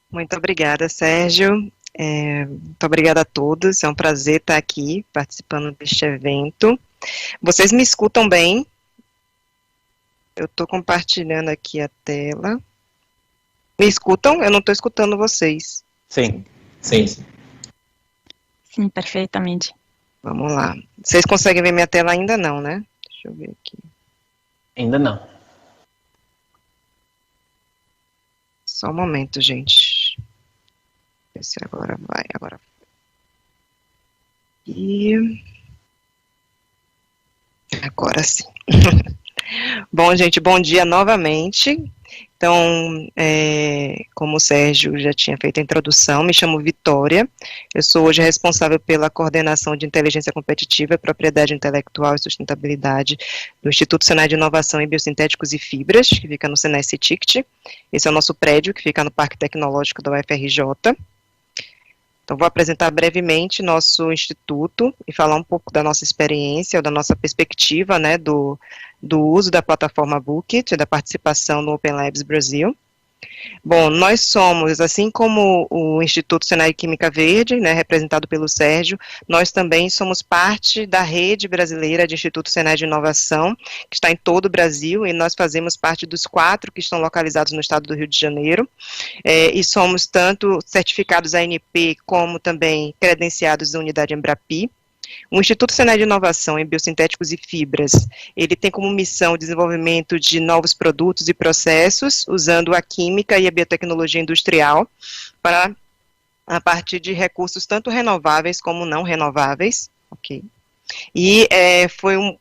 Muito obrigada, Sérgio. Muito obrigada a todos, é um prazer estar aqui participando deste evento. Vocês me escutam bem? Eu estou compartilhando aqui a tela. Me escutam? Eu não estou escutando vocês. Sim. Sim, sim. Sim, perfeitamente. Vamos lá. Vocês conseguem ver minha tela ainda não, né? Deixa eu ver aqui. Ainda não. Só um momento, gente. Ver se agora vai. Agora. E agora sim. Bom, gente, bom dia novamente. Então, como o Sérgio já tinha feito a introdução, me chamo Vitória, eu sou hoje responsável pela coordenação de inteligência competitiva, propriedade intelectual e sustentabilidade do Instituto Senai de Inovação em Biosintéticos e Fibras, que fica no Senai C-Ticket. Esse é o nosso prédio, que fica no Parque Tecnológico da UFRJ. Então, vou apresentar brevemente nosso instituto e falar um pouco da nossa experiência, ou da nossa perspectiva, né, do uso da plataforma Bookit, da participação no Open Labs Brasil. Bom, nós somos, assim como o Instituto Senai Química Verde, né, representado pelo Sérgio, nós também somos parte da rede brasileira de Instituto Senai de Inovação, que está em todo o Brasil, e nós fazemos parte dos 4 que estão localizados no estado do Rio de Janeiro, e somos tanto certificados ANP, como também credenciados da unidade Embrapi. O Instituto Senai de Inovação em Biosintéticos e Fibras, ele tem como missão o desenvolvimento de novos produtos e processos, usando a química e a biotecnologia industrial, a partir de recursos tanto renováveis como não renováveis, ok? E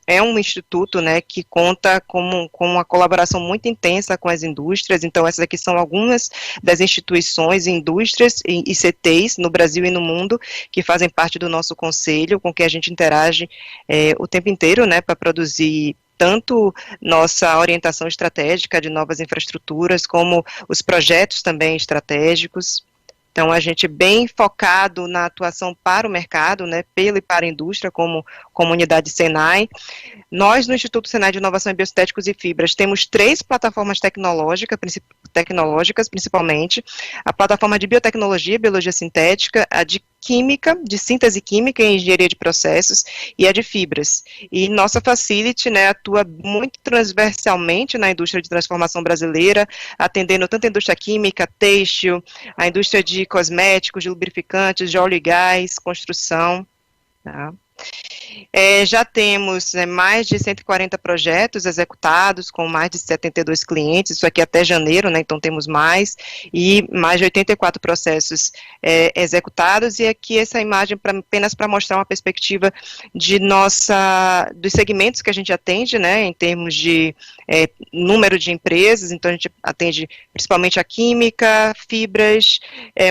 é um instituto, né, que conta com uma colaboração muito intensa com as indústrias. Então essas aqui são algumas das instituições, indústrias e CTs no Brasil e no mundo que fazem parte do nosso conselho, com que a gente interage o tempo inteiro, né, para produzir tanto nossa orientação estratégica de novas infraestruturas, como os projetos também estratégicos. Então, a gente bem focado na atuação para o mercado, né, pela e para a indústria, como unidade Senai. Nós, no Instituto Senai de Inovação em Biosintéticos e Fibras, temos 3 plataformas tecnológicas, principalmente, a plataforma de biotecnologia e biologia sintética, a de química, de síntese química e engenharia de processos, e a de fibras. E nossa facility, né, atua muito transversalmente na indústria de transformação brasileira, atendendo tanto a indústria química, têxtil, a indústria de cosméticos, de lubrificantes, de óleo e gás, construção, tá? Já temos mais de 140 projetos executados, com mais de 72 clientes, isso aqui até janeiro, né, então temos mais, e mais de 84 processos executados, e aqui essa imagem apenas para mostrar uma perspectiva dos segmentos que a gente atende, né, em termos de número de empresas. Então a gente atende principalmente a química, fibras,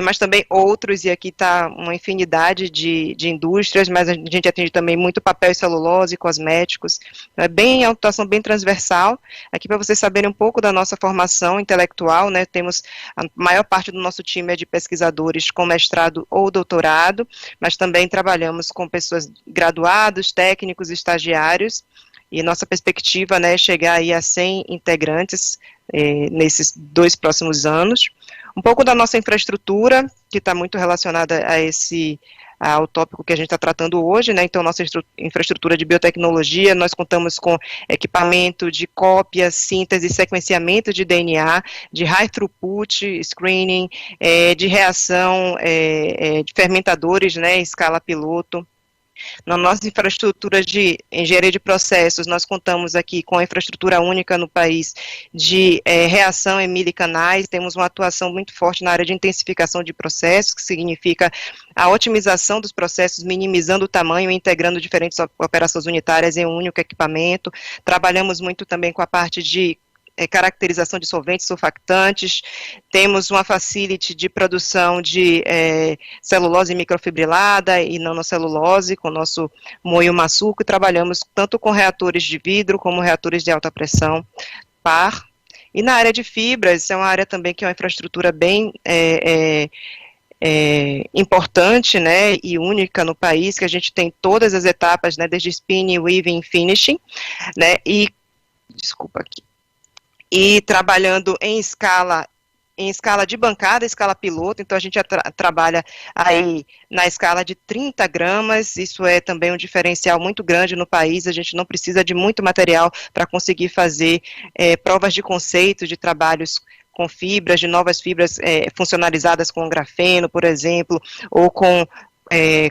mas também outros, e aqui está uma infinidade de indústrias, mas a gente atende também muito papel e celulose, cosméticos, é uma atuação bem transversal. Aqui para vocês saberem um pouco da nossa formação intelectual, né, temos a maior parte do nosso time é de pesquisadores com mestrado ou doutorado, mas também trabalhamos com pessoas graduados, técnicos, estagiários, e nossa perspectiva, né, é chegar aí a 100 integrantes nesses 2 próximos anos. Um pouco da nossa infraestrutura, que está muito relacionada ao tópico que a gente está tratando hoje, né? Então, nossa infraestrutura de biotecnologia, nós contamos com equipamento de cópia, síntese e sequenciamento de DNA, de high throughput, screening, de reação, de fermentadores, né, em escala piloto. Na nossa infraestrutura de engenharia de processos, nós contamos aqui com a infraestrutura única no país de reação em milicanais, temos uma atuação muito forte na área de intensificação de processos, que significa a otimização dos processos, minimizando o tamanho e integrando diferentes operações unitárias em um único equipamento. Trabalhamos muito também com a parte de caracterização de solventes, surfactantes, temos uma facility de produção de celulose microfibrilada e nanocelulose com o nosso moio maçuco, e trabalhamos tanto com reatores de vidro como reatores de alta pressão, par. E na área de fibras, é uma área também que é uma infraestrutura bem importante, né, e única no país, que a gente tem todas as etapas, né, desde spinning, weaving, finishing, né, e trabalhando em escala de bancada, escala piloto, então a gente trabalha aí na escala de 30 gramas, isso é também um diferencial muito grande no país, a gente não precisa de muito material para conseguir fazer provas de conceito de trabalhos com fibras, de novas fibras funcionalizadas com grafeno, por exemplo, ou com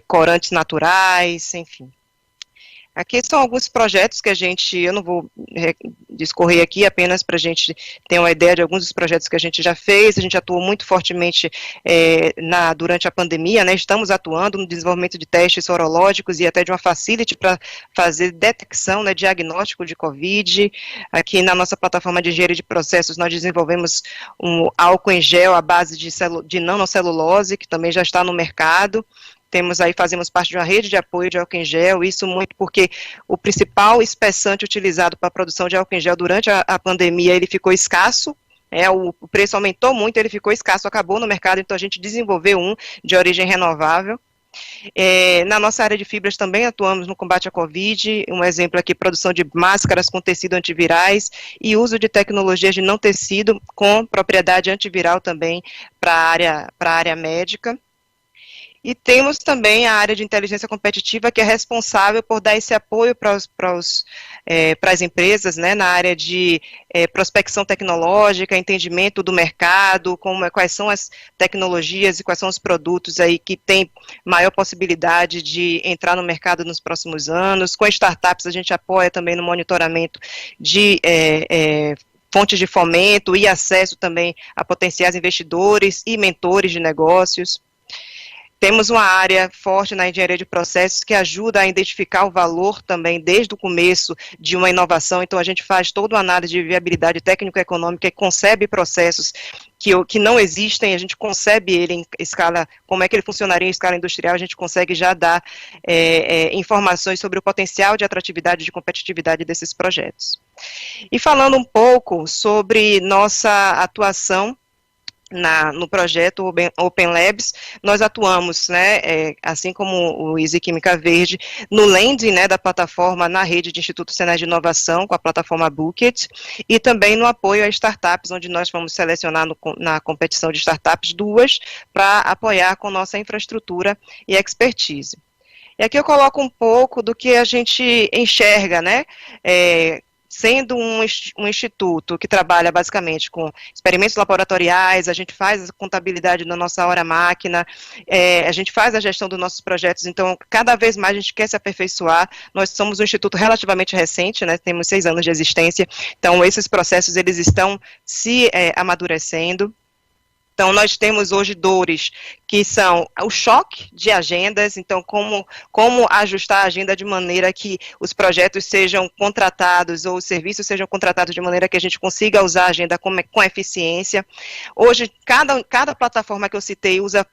corantes naturais, enfim. Aqui são alguns projetos que eu não vou discorrer aqui, apenas para a gente ter uma ideia de alguns dos projetos que a gente já fez. A gente atuou muito fortemente durante a pandemia, né, estamos atuando no desenvolvimento de testes sorológicos e até de uma facility para fazer detecção, né, diagnóstico de COVID. Aqui na nossa plataforma de engenharia de processos, nós desenvolvemos um álcool em gel à base de nanocelulose, que também já está no mercado. Fazemos parte de uma rede de apoio de álcool em gel, isso muito porque o principal espessante utilizado para a produção de álcool em gel durante a pandemia, ele ficou escasso, o preço aumentou muito, ele ficou escasso, acabou no mercado, então a gente desenvolveu um de origem renovável. Na nossa área de fibras também atuamos no combate à Covid, um exemplo aqui, produção de máscaras com tecido antivirais e uso de tecnologias de não tecido com propriedade antiviral também para a área médica. E temos também a área de inteligência competitiva, que é responsável por dar esse apoio para as empresas, né, na área de prospecção tecnológica, entendimento do mercado, quais são as tecnologias e quais são os produtos aí que têm maior possibilidade de entrar no mercado nos próximos anos. Com startups, a gente apoia também no monitoramento de fontes de fomento e acesso também a potenciais investidores e mentores de negócios. Temos uma área forte na engenharia de processos que ajuda a identificar o valor também desde o começo de uma inovação, então a gente faz toda uma análise de viabilidade técnico-econômica e concebe processos que não existem, a gente concebe ele em escala, como é que ele funcionaria em escala industrial, a gente consegue já dar informações sobre o potencial de atratividade e de competitividade desses projetos. E falando um pouco sobre nossa atuação no projeto Open Labs, nós atuamos, né, assim como o Easy Química Verde, no landing, né, da plataforma na rede de Instituto Senai de Inovação, com a plataforma Bucket, e também no apoio a startups, onde nós vamos selecionar na competição de startups 2, para apoiar com nossa infraestrutura e expertise. E aqui eu coloco um pouco do que a gente enxerga, né, sendo um instituto que trabalha basicamente com experimentos laboratoriais, a gente faz a contabilidade na nossa hora-máquina, a gente faz a gestão dos nossos projetos, então cada vez mais a gente quer se aperfeiçoar. Nós somos um instituto relativamente recente, né, temos 6 anos de existência, então esses processos eles estão se amadurecendo. Então, nós temos hoje dores que são o choque de agendas, então como ajustar a agenda de maneira que os projetos sejam contratados ou os serviços sejam contratados de maneira que a gente consiga usar a agenda com eficiência. Hoje, cada plataforma que eu citei usa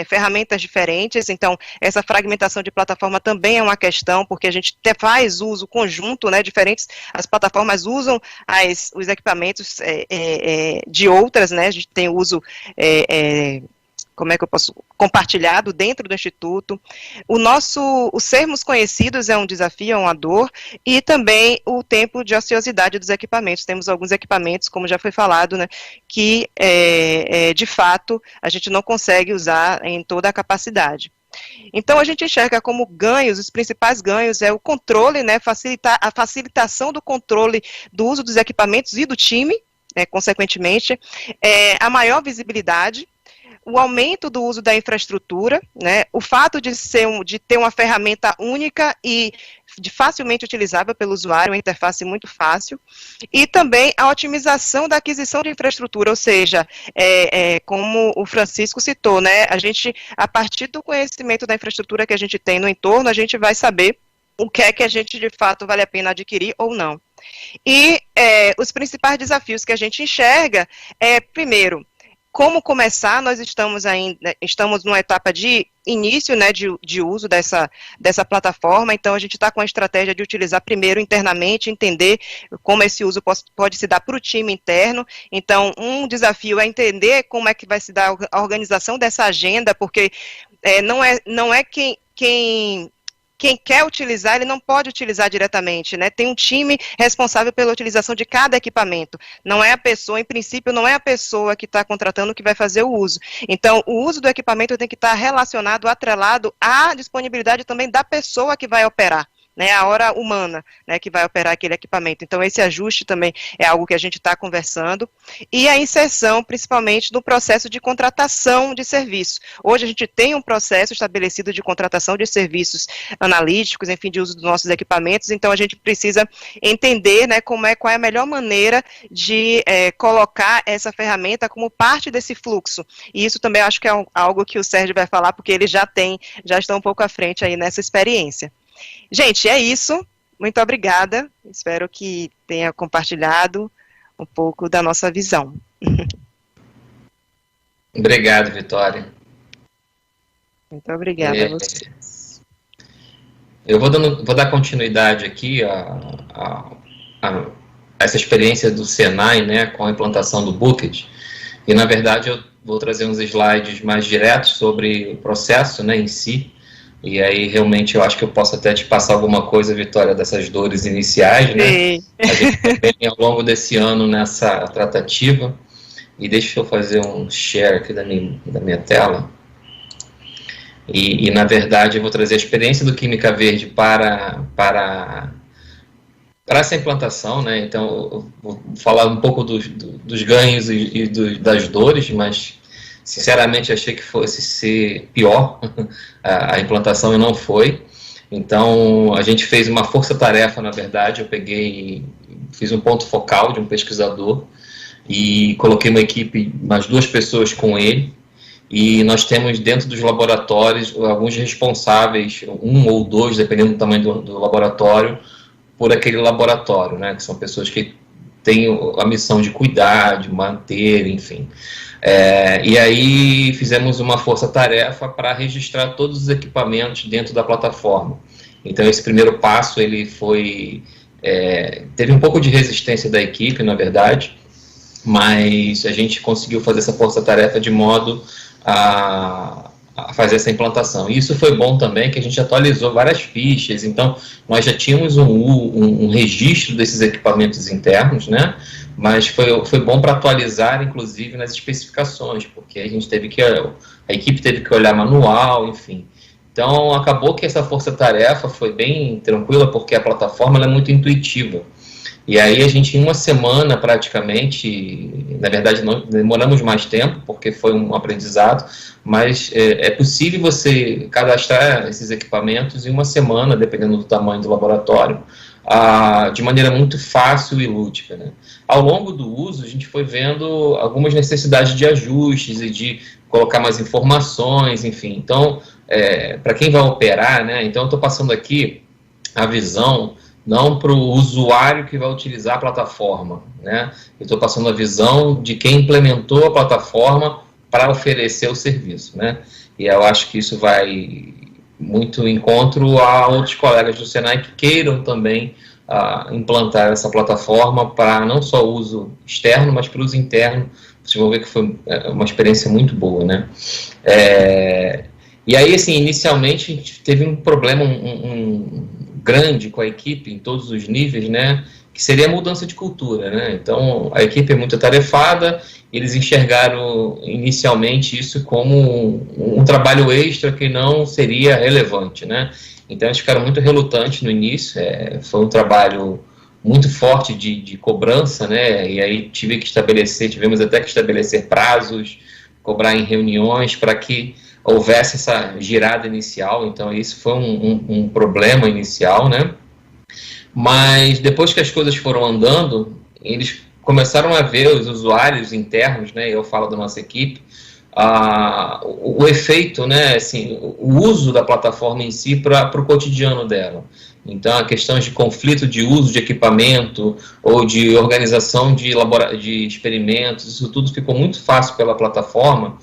ferramentas diferentes, então essa fragmentação de plataforma também é uma questão, porque a gente faz uso conjunto, né, diferentes, as plataformas usam os equipamentos de outras, né, a gente tem uso compartilhado dentro do Instituto. O sermos conhecidos é um desafio, é uma dor, e também o tempo de ociosidade dos equipamentos. Temos alguns equipamentos, como já foi falado, né, que, de fato, a gente não consegue usar em toda a capacidade. Então, a gente enxerga como ganhos, os principais ganhos é o controle, né, a facilitação do controle do uso dos equipamentos e do time, consequentemente, a maior visibilidade, o aumento do uso da infraestrutura, né, o fato de ter uma ferramenta única e facilmente utilizável pelo usuário, uma interface muito fácil, e também a otimização da aquisição de infraestrutura, ou seja, como o Francisco citou, né, a gente, a partir do conhecimento da infraestrutura que a gente tem no entorno, a gente vai saber o que é que a gente, de fato, vale a pena adquirir ou não. E os principais desafios que a gente enxerga primeiro, como começar. Nós estamos numa etapa de início, né, de uso dessa plataforma, então a gente está com a estratégia de utilizar primeiro internamente, entender como esse uso pode se dar para o time interno. Então, um desafio é entender como é que vai se dar a organização dessa agenda, porque não é quem quer utilizar, ele não pode utilizar diretamente, né? Tem um time responsável pela utilização de cada equipamento. Não é a pessoa, em princípio, não é a pessoa que está contratando que vai fazer o uso. Então, o uso do equipamento tem que estar relacionado, atrelado à disponibilidade também da pessoa que vai operar, né, a hora humana, né, que vai operar aquele equipamento. Então, esse ajuste também é algo que a gente está conversando. E a inserção, principalmente, no processo de contratação de serviços. Hoje, a gente tem um processo estabelecido de contratação de serviços analíticos, enfim, de uso dos nossos equipamentos, então a gente precisa entender, né, qual é a melhor maneira de colocar essa ferramenta como parte desse fluxo. E isso também acho que é algo que o Sérgio vai falar, porque ele já está um pouco à frente aí nessa experiência. Gente, é isso. Muito obrigada. Espero que tenha compartilhado um pouco da nossa visão. Obrigado, Vitória. Muito obrigada a você. Eu vou dar continuidade aqui a essa experiência do Senai, né, com a implantação do Booked. E, na verdade, eu vou trazer uns slides mais diretos sobre o processo, né, em si. E aí, realmente, eu acho que eu posso até te passar alguma coisa, Vitória, dessas dores iniciais, né? Sim. A gente também, ao longo desse ano, nessa tratativa. E deixa eu fazer um share aqui da minha tela. E, na verdade, eu vou trazer a experiência do Química Verde para essa implantação, né? Então, eu vou falar um pouco dos ganhos e das dores, mas... Sinceramente, achei que fosse ser pior a implantação e não foi. Então, a gente fez uma força-tarefa, na verdade. Eu fiz um ponto focal de um pesquisador e coloquei uma equipe, umas 2 pessoas com ele. E nós temos dentro dos laboratórios alguns responsáveis, 1 ou 2, dependendo do tamanho do laboratório, por aquele laboratório, né? Que são pessoas que têm a missão de cuidar, de manter, enfim. E aí fizemos uma força-tarefa para registrar todos os equipamentos dentro da plataforma. Então, esse primeiro passo, ele teve um pouco de resistência da equipe, na verdade, mas a gente conseguiu fazer essa força-tarefa de modo a fazer essa implantação. E isso foi bom também, que a gente atualizou várias fichas, então nós já tínhamos um registro desses equipamentos internos, né? Mas foi bom para atualizar, inclusive, nas especificações, porque a equipe teve que olhar manual, enfim. Então, acabou que essa força-tarefa foi bem tranquila, porque a plataforma ela é muito intuitiva. E aí a gente, em uma semana, praticamente, na verdade, não demoramos mais tempo, porque foi um aprendizado, mas é possível você cadastrar esses equipamentos em uma semana, dependendo do tamanho do laboratório, de maneira muito fácil e lúdica, né? Ao longo do uso, a gente foi vendo algumas necessidades de ajustes e de colocar mais informações, enfim. Então, para quem vai operar, né? Então, eu estou passando aqui a visão não para o usuário que vai utilizar a plataforma, né? Eu estou passando a visão de quem implementou a plataforma para oferecer o serviço, né? E eu acho que isso vai muito em encontro a outros colegas do Senai que queiram também implantar essa plataforma para não só uso externo, mas para uso interno. Vocês vão ver que foi uma experiência muito boa, né? E aí, assim, inicialmente, a gente teve um problema grande com a equipe em todos os níveis, né? Que seria a mudança de cultura, né? Então, a equipe é muito atarefada, eles enxergaram inicialmente isso como um trabalho extra que não seria relevante, né? Então, eles ficaram muito relutantes no início, foi um trabalho muito forte de cobrança, né? E aí tivemos até que estabelecer prazos, cobrar em reuniões para que houvesse essa girada inicial. Então, isso foi um problema inicial, né? Mas depois que as coisas foram andando, eles começaram a ver os usuários internos, né? Eu falo da nossa equipe, o efeito, né? Assim, o uso da plataforma em si para o cotidiano dela. Então, a questão de conflito de uso de equipamento ou de organização de experimentos, isso tudo ficou muito fácil pela plataforma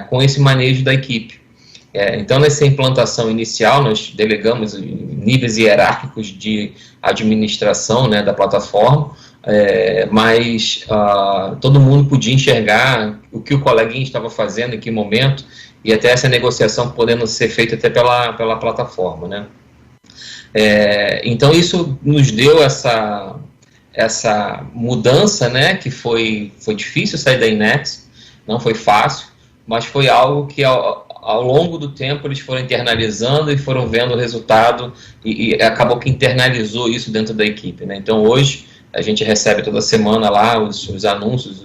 com esse manejo da equipe. Então, nessa implantação inicial, nós delegamos níveis hierárquicos de administração, né, da plataforma, mas todo mundo podia enxergar o que o coleguinha estava fazendo, em que momento, e até essa negociação podendo ser feita até pela plataforma, né. Então, isso nos deu essa mudança, né, que foi difícil sair da Inex, não foi fácil, mas foi algo que ao longo do tempo eles foram internalizando e foram vendo o resultado e acabou que internalizou isso dentro da equipe, né? Então hoje a gente recebe toda semana lá os anúncios,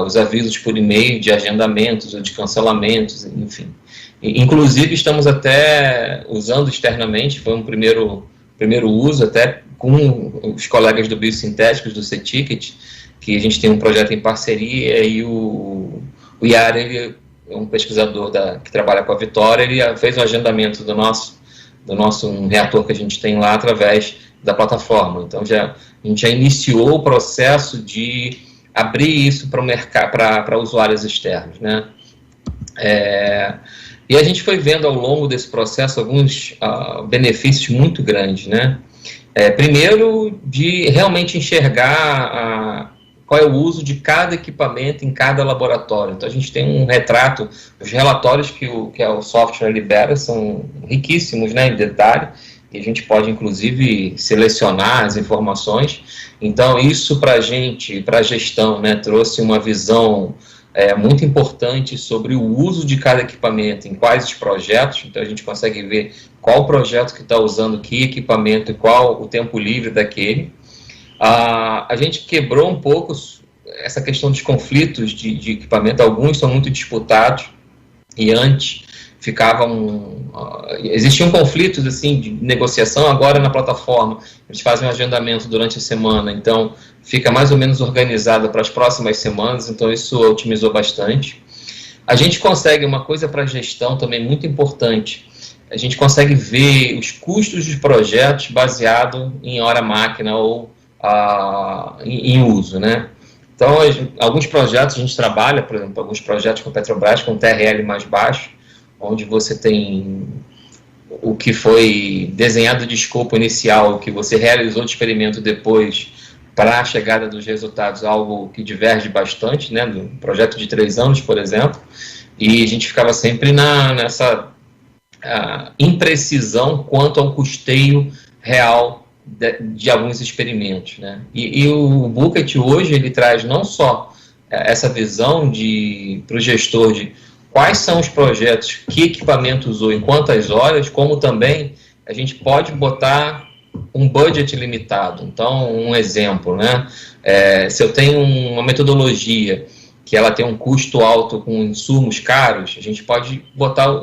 os avisos por e-mail de agendamentos ou de cancelamentos, enfim. Inclusive estamos até usando externamente, foi um primeiro uso até com os colegas do Biosintéticos, do C-Ticket, que a gente tem um projeto em parceria, e o Iara, ele é um pesquisador que trabalha com a Vitória, ele fez um agendamento do nosso reator que a gente tem lá através da plataforma. Então a gente já iniciou o processo de abrir isso para o mercado, para usuários externos, né? E a gente foi vendo ao longo desse processo alguns benefícios muito grandes, né? Primeiro, de realmente enxergar qual é o uso de cada equipamento em cada laboratório. Então, a gente tem um retrato, os relatórios que o software libera são riquíssimos, né, em detalhe, e a gente pode, inclusive, selecionar as informações. Então, isso para a gente, para a gestão, né, trouxe uma visão muito importante sobre o uso de cada equipamento, em quais os projetos. Então, a gente consegue ver qual projeto que está usando que equipamento e qual o tempo livre daquele. A gente quebrou um pouco essa questão dos conflitos de equipamento. Alguns são muito disputados e antes existiam conflitos assim, de negociação. Agora na plataforma eles fazem um agendamento durante a semana, então fica mais ou menos organizado para as próximas semanas, então isso otimizou bastante. A gente consegue uma coisa para a gestão também muito importante. A gente consegue ver os custos dos projetos baseado em hora-máquina ou em uso, né? Então, alguns projetos a gente trabalha, por exemplo, alguns projetos com Petrobras com TRL mais baixo, onde você tem o que foi desenhado de escopo inicial, o que você realizou de experimento depois para a chegada dos resultados, algo que diverge bastante, né? Do projeto de 3 anos, por exemplo, e a gente ficava sempre nessa imprecisão quanto ao custeio real de alguns experimentos, né? E o Bucket hoje ele traz não só essa visão para o gestor de quais são os projetos, que equipamento usou em quantas horas, como também a gente pode botar um budget limitado. Então, um exemplo, né? Se eu tenho uma metodologia que ela tem um custo alto com insumos caros, a gente pode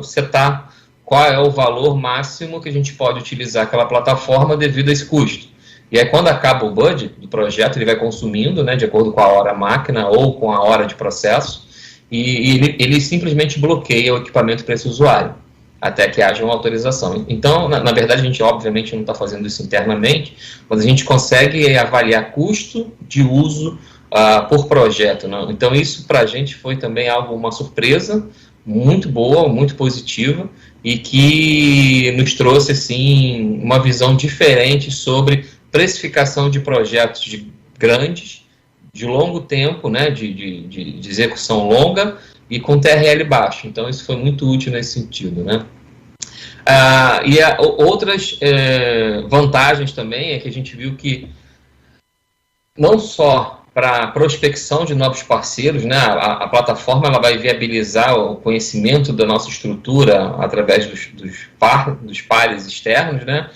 setar qual é o valor máximo que a gente pode utilizar aquela plataforma devido a esse custo. E aí, quando acaba o budget do projeto, ele vai consumindo, né, de acordo com a hora-máquina ou com a hora de processo, e ele simplesmente bloqueia o equipamento para esse usuário, até que haja uma autorização. Então, na verdade, a gente obviamente não está fazendo isso internamente, mas a gente consegue avaliar custo de uso por projeto, né? Então, isso para a gente foi também uma surpresa muito boa, muito positiva, e que nos trouxe assim, uma visão diferente sobre precificação de projetos grandes, de longo tempo, né, de execução longa e com TRL baixo. Então, isso foi muito útil nesse sentido, né? Outras vantagens também é que a gente viu que não só para prospecção de novos parceiros, né, a plataforma ela vai viabilizar o conhecimento da nossa estrutura através dos pares externos, né,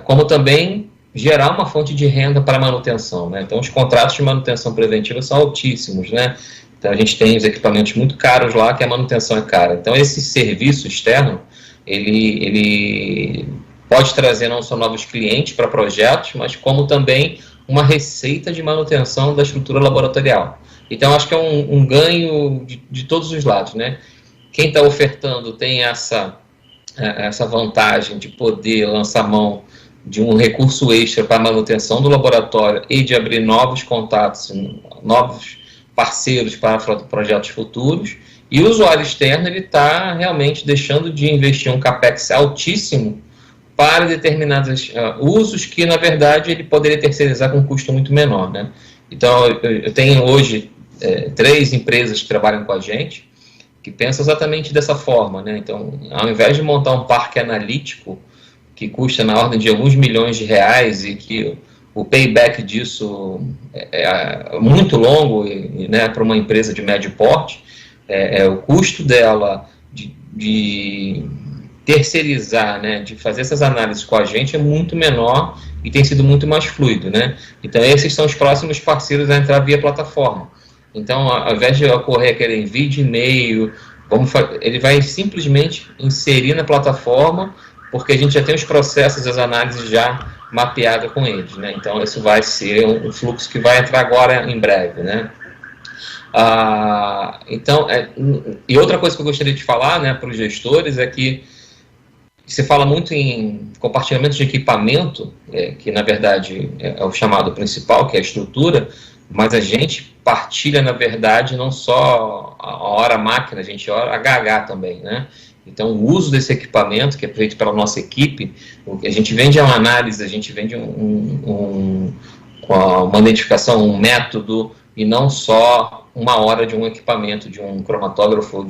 como também gerar uma fonte de renda para manutenção, né? Então, os contratos de manutenção preventiva são altíssimos, né? Então, a gente tem os equipamentos muito caros lá, que a manutenção é cara. Então, esse serviço externo, ele pode trazer não só novos clientes para projetos, mas como também uma receita de manutenção da estrutura laboratorial. Então, acho que é um ganho de todos os lados, né? Quem está ofertando tem essa essa vantagem de poder lançar mão de um recurso extra para a manutenção do laboratório e de abrir novos contatos, novos parceiros para projetos futuros, e o usuário externo está realmente deixando de investir um capex altíssimo para determinados usos que, na verdade, ele poderia terceirizar com um custo muito menor, né? Então, eu tenho hoje 3 empresas que trabalham com a gente, que pensam exatamente dessa forma, né? Então, ao invés de montar um parque analítico que custa na ordem de alguns milhões de reais e que o payback disso é muito longo, né, para uma empresa de médio porte, o custo dela de terceirizar, né, de fazer essas análises com a gente é muito menor e tem sido muito mais fluido, né? Então, esses são os próximos parceiros a entrar via plataforma. Então, ao invés de ocorrer aquele envio de e-mail, ele vai simplesmente inserir na plataforma, porque a gente já tem os processos, as análises já mapeadas com eles, né? Então, isso vai ser um fluxo que vai entrar agora em breve, né? Então, e outra coisa que eu gostaria de falar, né, para os gestores é que se fala muito em compartilhamento de equipamento, que na verdade é o chamado principal, que é a estrutura, mas a gente partilha, na verdade, não só a hora-máquina, a gente hora HH também, né? Então, o uso desse equipamento, que é feito pela nossa equipe, a gente vende uma análise, a gente vende uma identificação, um método, e não só uma hora de um equipamento, de um cromatógrafo,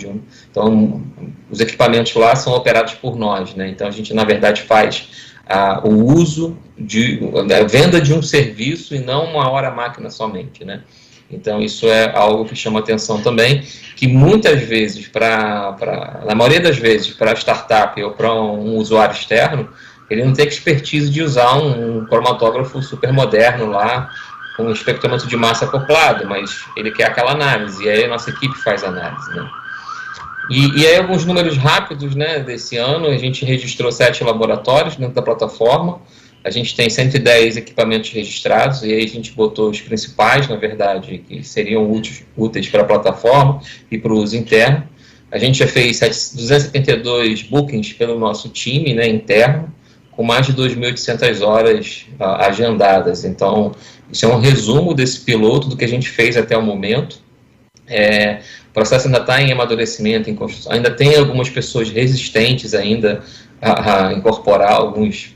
Então, os equipamentos lá são operados por nós, né? Então, a gente, na verdade, faz o uso, a venda de um serviço e não uma hora-máquina somente, né? Então, isso é algo que chama atenção também, que muitas vezes, na maioria das vezes, para a startup ou para um usuário externo, ele não tem expertise de usar um cromatógrafo super moderno lá, com um espectrômetro de massa acoplado, mas ele quer aquela análise, e aí a nossa equipe faz a análise, né? E aí alguns números rápidos, né, desse ano, a gente registrou 7 laboratórios dentro da plataforma, a gente tem 110 equipamentos registrados, e aí a gente botou os principais, na verdade, que seriam úteis para a plataforma e para o uso interno. A gente já fez 272 bookings pelo nosso time, né, interno, com mais de 2.800 horas agendadas. Então, isso é um resumo desse piloto, do que a gente fez até o momento. O processo ainda está em amadurecimento, em construção. Ainda tem algumas pessoas resistentes ainda a incorporar alguns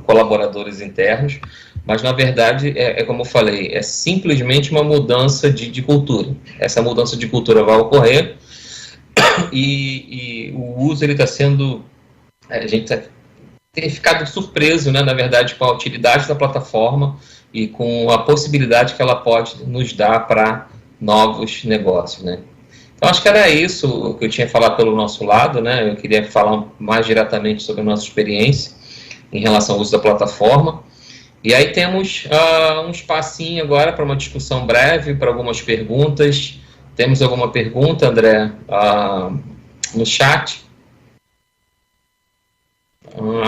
colaboradores internos, mas, na verdade, como eu falei, é simplesmente uma mudança de cultura. Essa mudança de cultura vai ocorrer e o uso está sendo... A gente tem ficado surpreso, né, na verdade, com a utilidade da plataforma e com a possibilidade que ela pode nos dar para novos negócios, né? Então, acho que era isso o que eu tinha falado pelo nosso lado, né? Eu queria falar mais diretamente sobre a nossa experiência em relação ao uso da plataforma. E aí temos um espacinho agora para uma discussão breve, para algumas perguntas. Temos alguma pergunta, André, no chat?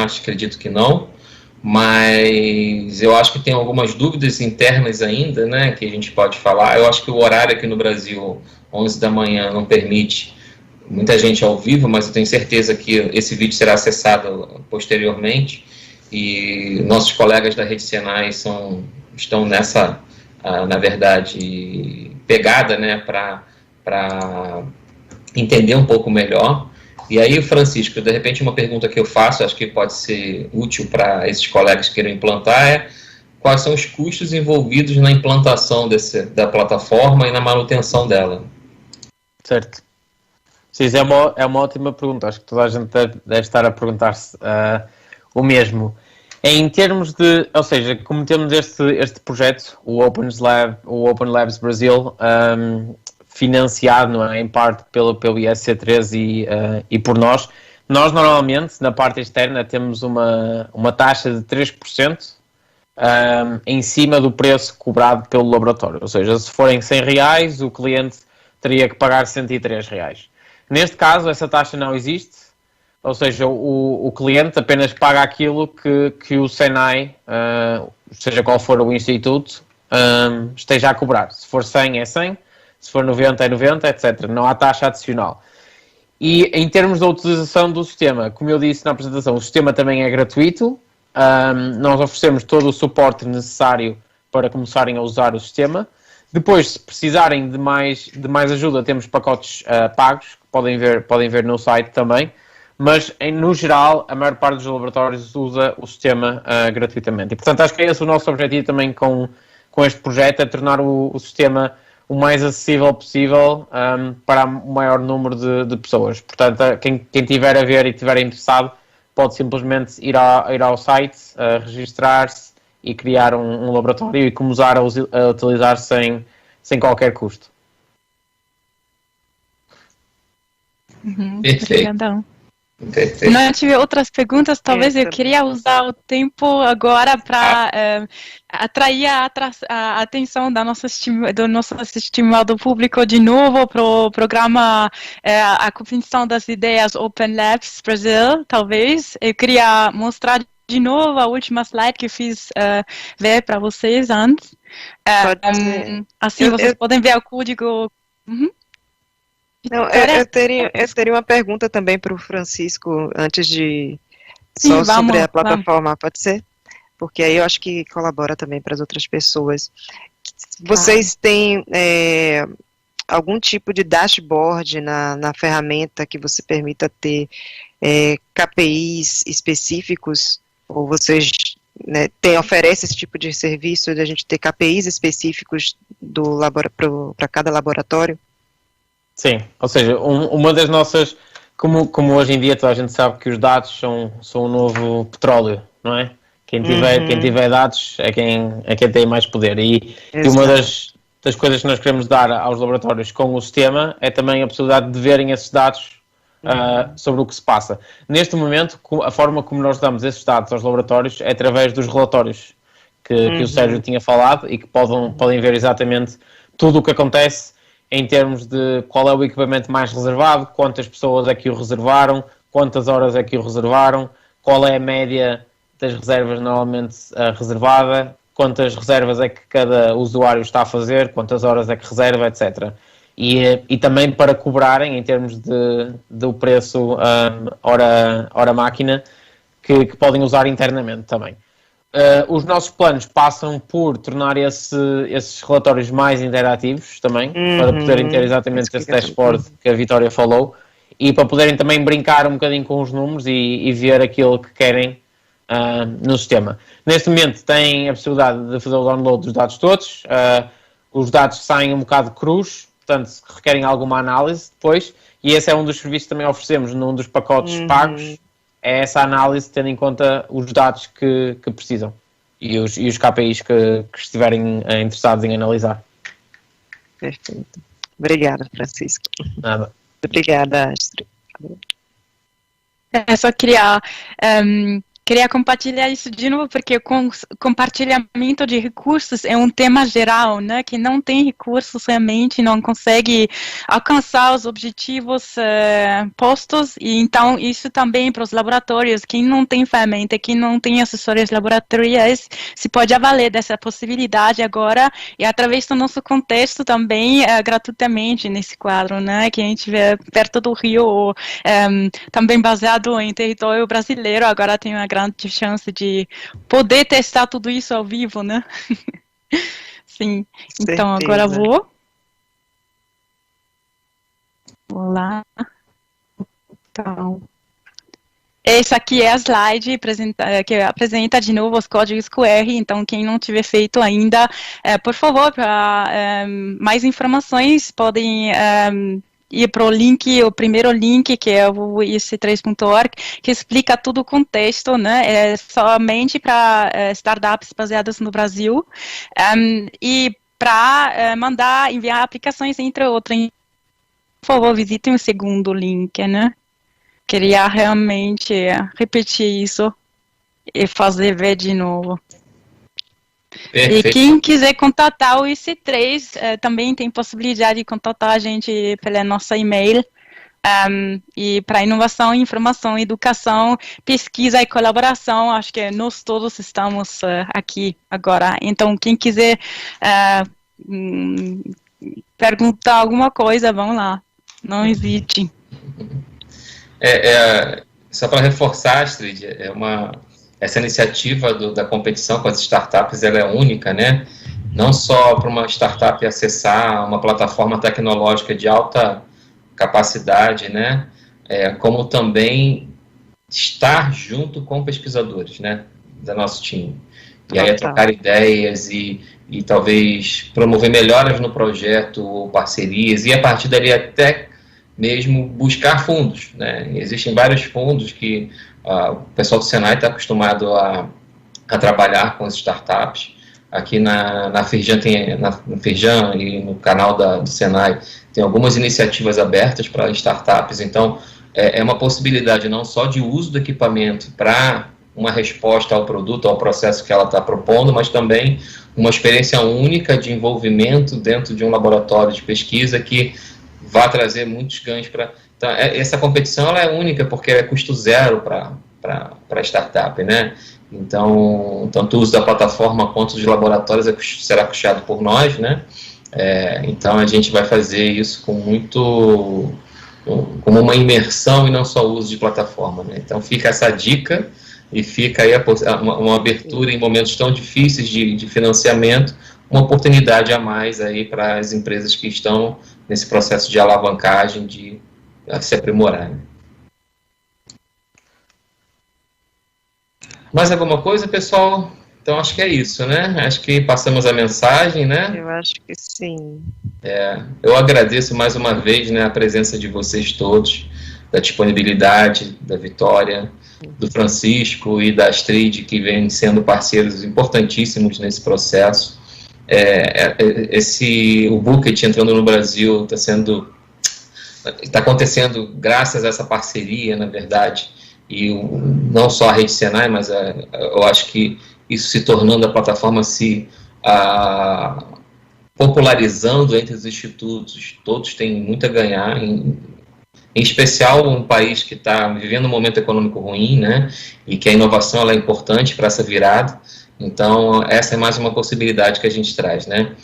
Acredito que não, mas eu acho que tem algumas dúvidas internas ainda, né, que a gente pode falar. Eu acho que o horário aqui no Brasil, 11 da manhã, não permite muita gente ao vivo, mas eu tenho certeza que esse vídeo será acessado posteriormente, e nossos colegas da Rede Senai estão nessa, na verdade, pegada, né, para entender um pouco melhor. E aí, Francisco, de repente uma pergunta que eu faço, acho que pode ser útil para esses colegas que queiram implantar, quais são os custos envolvidos na implantação da plataforma e na manutenção dela? Certo. Sim, é uma ótima pergunta. Acho que toda a gente deve estar a perguntar-se o mesmo. Em termos de, ou seja, como temos este projeto, o Open Labs Brasil, financiado, não é, em parte pelo ISC3 e por nós normalmente, na parte externa, temos uma taxa de 3% em cima do preço cobrado pelo laboratório. Ou seja, se forem R$100, o cliente teria que pagar R$103. Neste caso, essa taxa não existe, ou seja, o cliente apenas paga aquilo que o Senai, seja qual for o instituto, esteja a cobrar. Se for 100, é 100. Se for 90, é 90, etc. Não há taxa adicional. E em termos da utilização do sistema, como eu disse na apresentação, o sistema também é gratuito. Nós oferecemos todo o suporte necessário para começarem a usar o sistema. Depois, se precisarem de mais ajuda, temos pacotes pagos, que podem ver no site também. Mas, no geral, a maior parte dos laboratórios usa o sistema gratuitamente. E, portanto, acho que é esse o nosso objetivo também com este projeto, é tornar o sistema o mais acessível possível para o maior número de pessoas. Portanto, quem estiver a ver e estiver interessado, pode simplesmente ir ao site, registrar-se e criar um laboratório e começar a utilizar sem qualquer custo. Obrigadão. Não tive outras perguntas, talvez eu queria usar o tempo agora para atrair a atenção do nosso estimado público de novo para o programa A Compreensão das Ideias Open Labs Brasil, talvez. Eu queria mostrar de novo a última slide que fiz ver para vocês antes. Assim vocês podem ver o código. Não, eu teria uma pergunta também para o Francisco, antes de... sobre a plataforma, pode ser? Porque aí eu acho que colabora também para as outras pessoas. Vocês têm algum tipo de dashboard na ferramenta que você permita ter KPIs específicos? Ou vocês oferecem esse tipo de serviço de a gente ter KPIs específicos para cada laboratório? Sim, ou seja, uma das nossas, como hoje em dia toda a gente sabe que os dados são o novo petróleo, não é? Quem tiver dados é quem tem mais poder. E uma das coisas que nós queremos dar aos laboratórios com o sistema é também a possibilidade de verem esses dados sobre o que se passa. Neste momento, a forma como nós damos esses dados aos laboratórios é através dos relatórios que o Sérgio tinha falado e que podem ver exatamente tudo o que acontece em termos de qual é o equipamento mais reservado, quantas pessoas é que o reservaram, quantas horas é que o reservaram, qual é a média das reservas normalmente reservada, quantas reservas é que cada usuário está a fazer, quantas horas é que reserva, etc. E também para cobrarem, em termos do preço hora máquina, que podem usar internamente também. Os nossos planos passam por tornar esses relatórios mais interativos também, para poderem ter exatamente esse dashboard que a Vitória falou, e para poderem também brincar um bocadinho com os números e ver aquilo que querem no sistema. Neste momento têm a possibilidade de fazer o download dos dados todos, os dados saem um bocado crus, portanto requerem alguma análise depois, e esse é um dos serviços que também oferecemos num dos pacotes pagos, é essa análise, tendo em conta os dados que precisam e os KPIs que estiverem interessados em analisar. Perfeito. Obrigada, Francisco. Nada. Obrigada, Astrid. Eu só queria compartilhar isso de novo, porque compartilhamento de recursos é um tema geral, né, que não tem recursos realmente, não consegue alcançar os objetivos postos, e então isso também para os laboratórios, quem não tem ferramenta, quem não tem assessores laboratoriais, se pode avaler dessa possibilidade agora, e através do nosso contexto também, gratuitamente nesse quadro, né, que a gente vê perto do Rio, também baseado em território brasileiro, agora tem uma grande chance de poder testar tudo isso ao vivo, né? Sim. Certeza. Então, agora vou lá. Então, essa aqui é a slide que apresenta de novo os códigos QR, então quem não tiver feito ainda, por favor, para mais informações, podem ir para o link, o primeiro link, que é o ic3.org, que explica todo o contexto, né, somente para startups baseadas no Brasil, e para enviar aplicações, entre outras. Por favor, visitem o segundo link, né, queria realmente repetir isso e fazer ver de novo. Perfeito. E quem quiser contatar o IC3, também tem possibilidade de contatar a gente pela nossa e-mail, e para inovação, informação, educação, pesquisa e colaboração, acho que nós todos estamos aqui agora. Então, quem quiser perguntar alguma coisa, vamos lá, não hesite. Só para reforçar, Astrid, essa iniciativa da competição com as startups, ela é única, né? Não só para uma startup acessar uma plataforma tecnológica de alta capacidade, né? Como também estar junto com pesquisadores, né? Do nosso time. E aí trocar ideias e talvez promover melhoras no projeto ou parcerias, e a partir dali até mesmo buscar fundos, né? Existem vários fundos que o pessoal do Senai está acostumado a trabalhar com as startups. Aqui na Firjan, no Firjan e no canal do Senai tem algumas iniciativas abertas para startups, então é uma possibilidade não só de uso do equipamento para uma resposta ao produto, ao processo que ela está propondo, mas também uma experiência única de envolvimento dentro de um laboratório de pesquisa que vai trazer muitos ganhos para... Então, essa competição ela é única porque é custo zero para a startup, né? Então, tanto o uso da plataforma quanto dos laboratórios será custeado por nós, né? Então, a gente vai fazer isso como uma imersão e não só o uso de plataforma, né? Então, fica essa dica e fica aí uma abertura em momentos tão difíceis de financiamento, uma oportunidade a mais aí para as empresas que estão nesse processo de alavancagem, de se aprimorar, né? Mais alguma coisa, pessoal? Então, acho que é isso, né? Acho que passamos a mensagem, né? Eu acho que sim. Eu agradeço mais uma vez, né, a presença de vocês todos, da disponibilidade, da Vitória, do Francisco e da Astrid, que vêm sendo parceiros importantíssimos nesse processo. O Bucket entrando no Brasil está acontecendo graças a essa parceria, na verdade, e não só a Rede Senai, mas eu acho que isso se tornando a plataforma, se popularizando entre os institutos, todos têm muito a ganhar, em especial um país que está vivendo um momento econômico ruim, né, e que a inovação ela é importante para essa virada. Então, essa é mais uma possibilidade que a gente traz, né.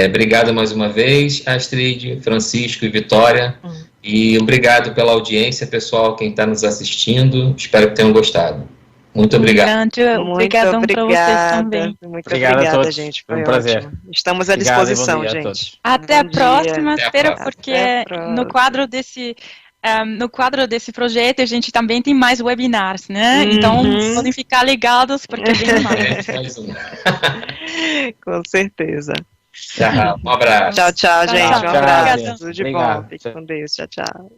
Obrigado mais uma vez, Astrid, Francisco e Vitória, e obrigado pela audiência, pessoal, quem está nos assistindo, espero que tenham gostado. Muito obrigado. Obrigadão para vocês também. Muito obrigada, gente. Foi um prazer. Ótimo. Estamos à disposição, gente. Até a próxima, espero, porque no quadro desse projeto a gente também tem mais webinars, né? Então, podem ficar ligados, porque vem mais. Com certeza. Tchau, um abraço. Tchau, gente. Um abraço. Tudo de bom. Fique com Deus. Tchau.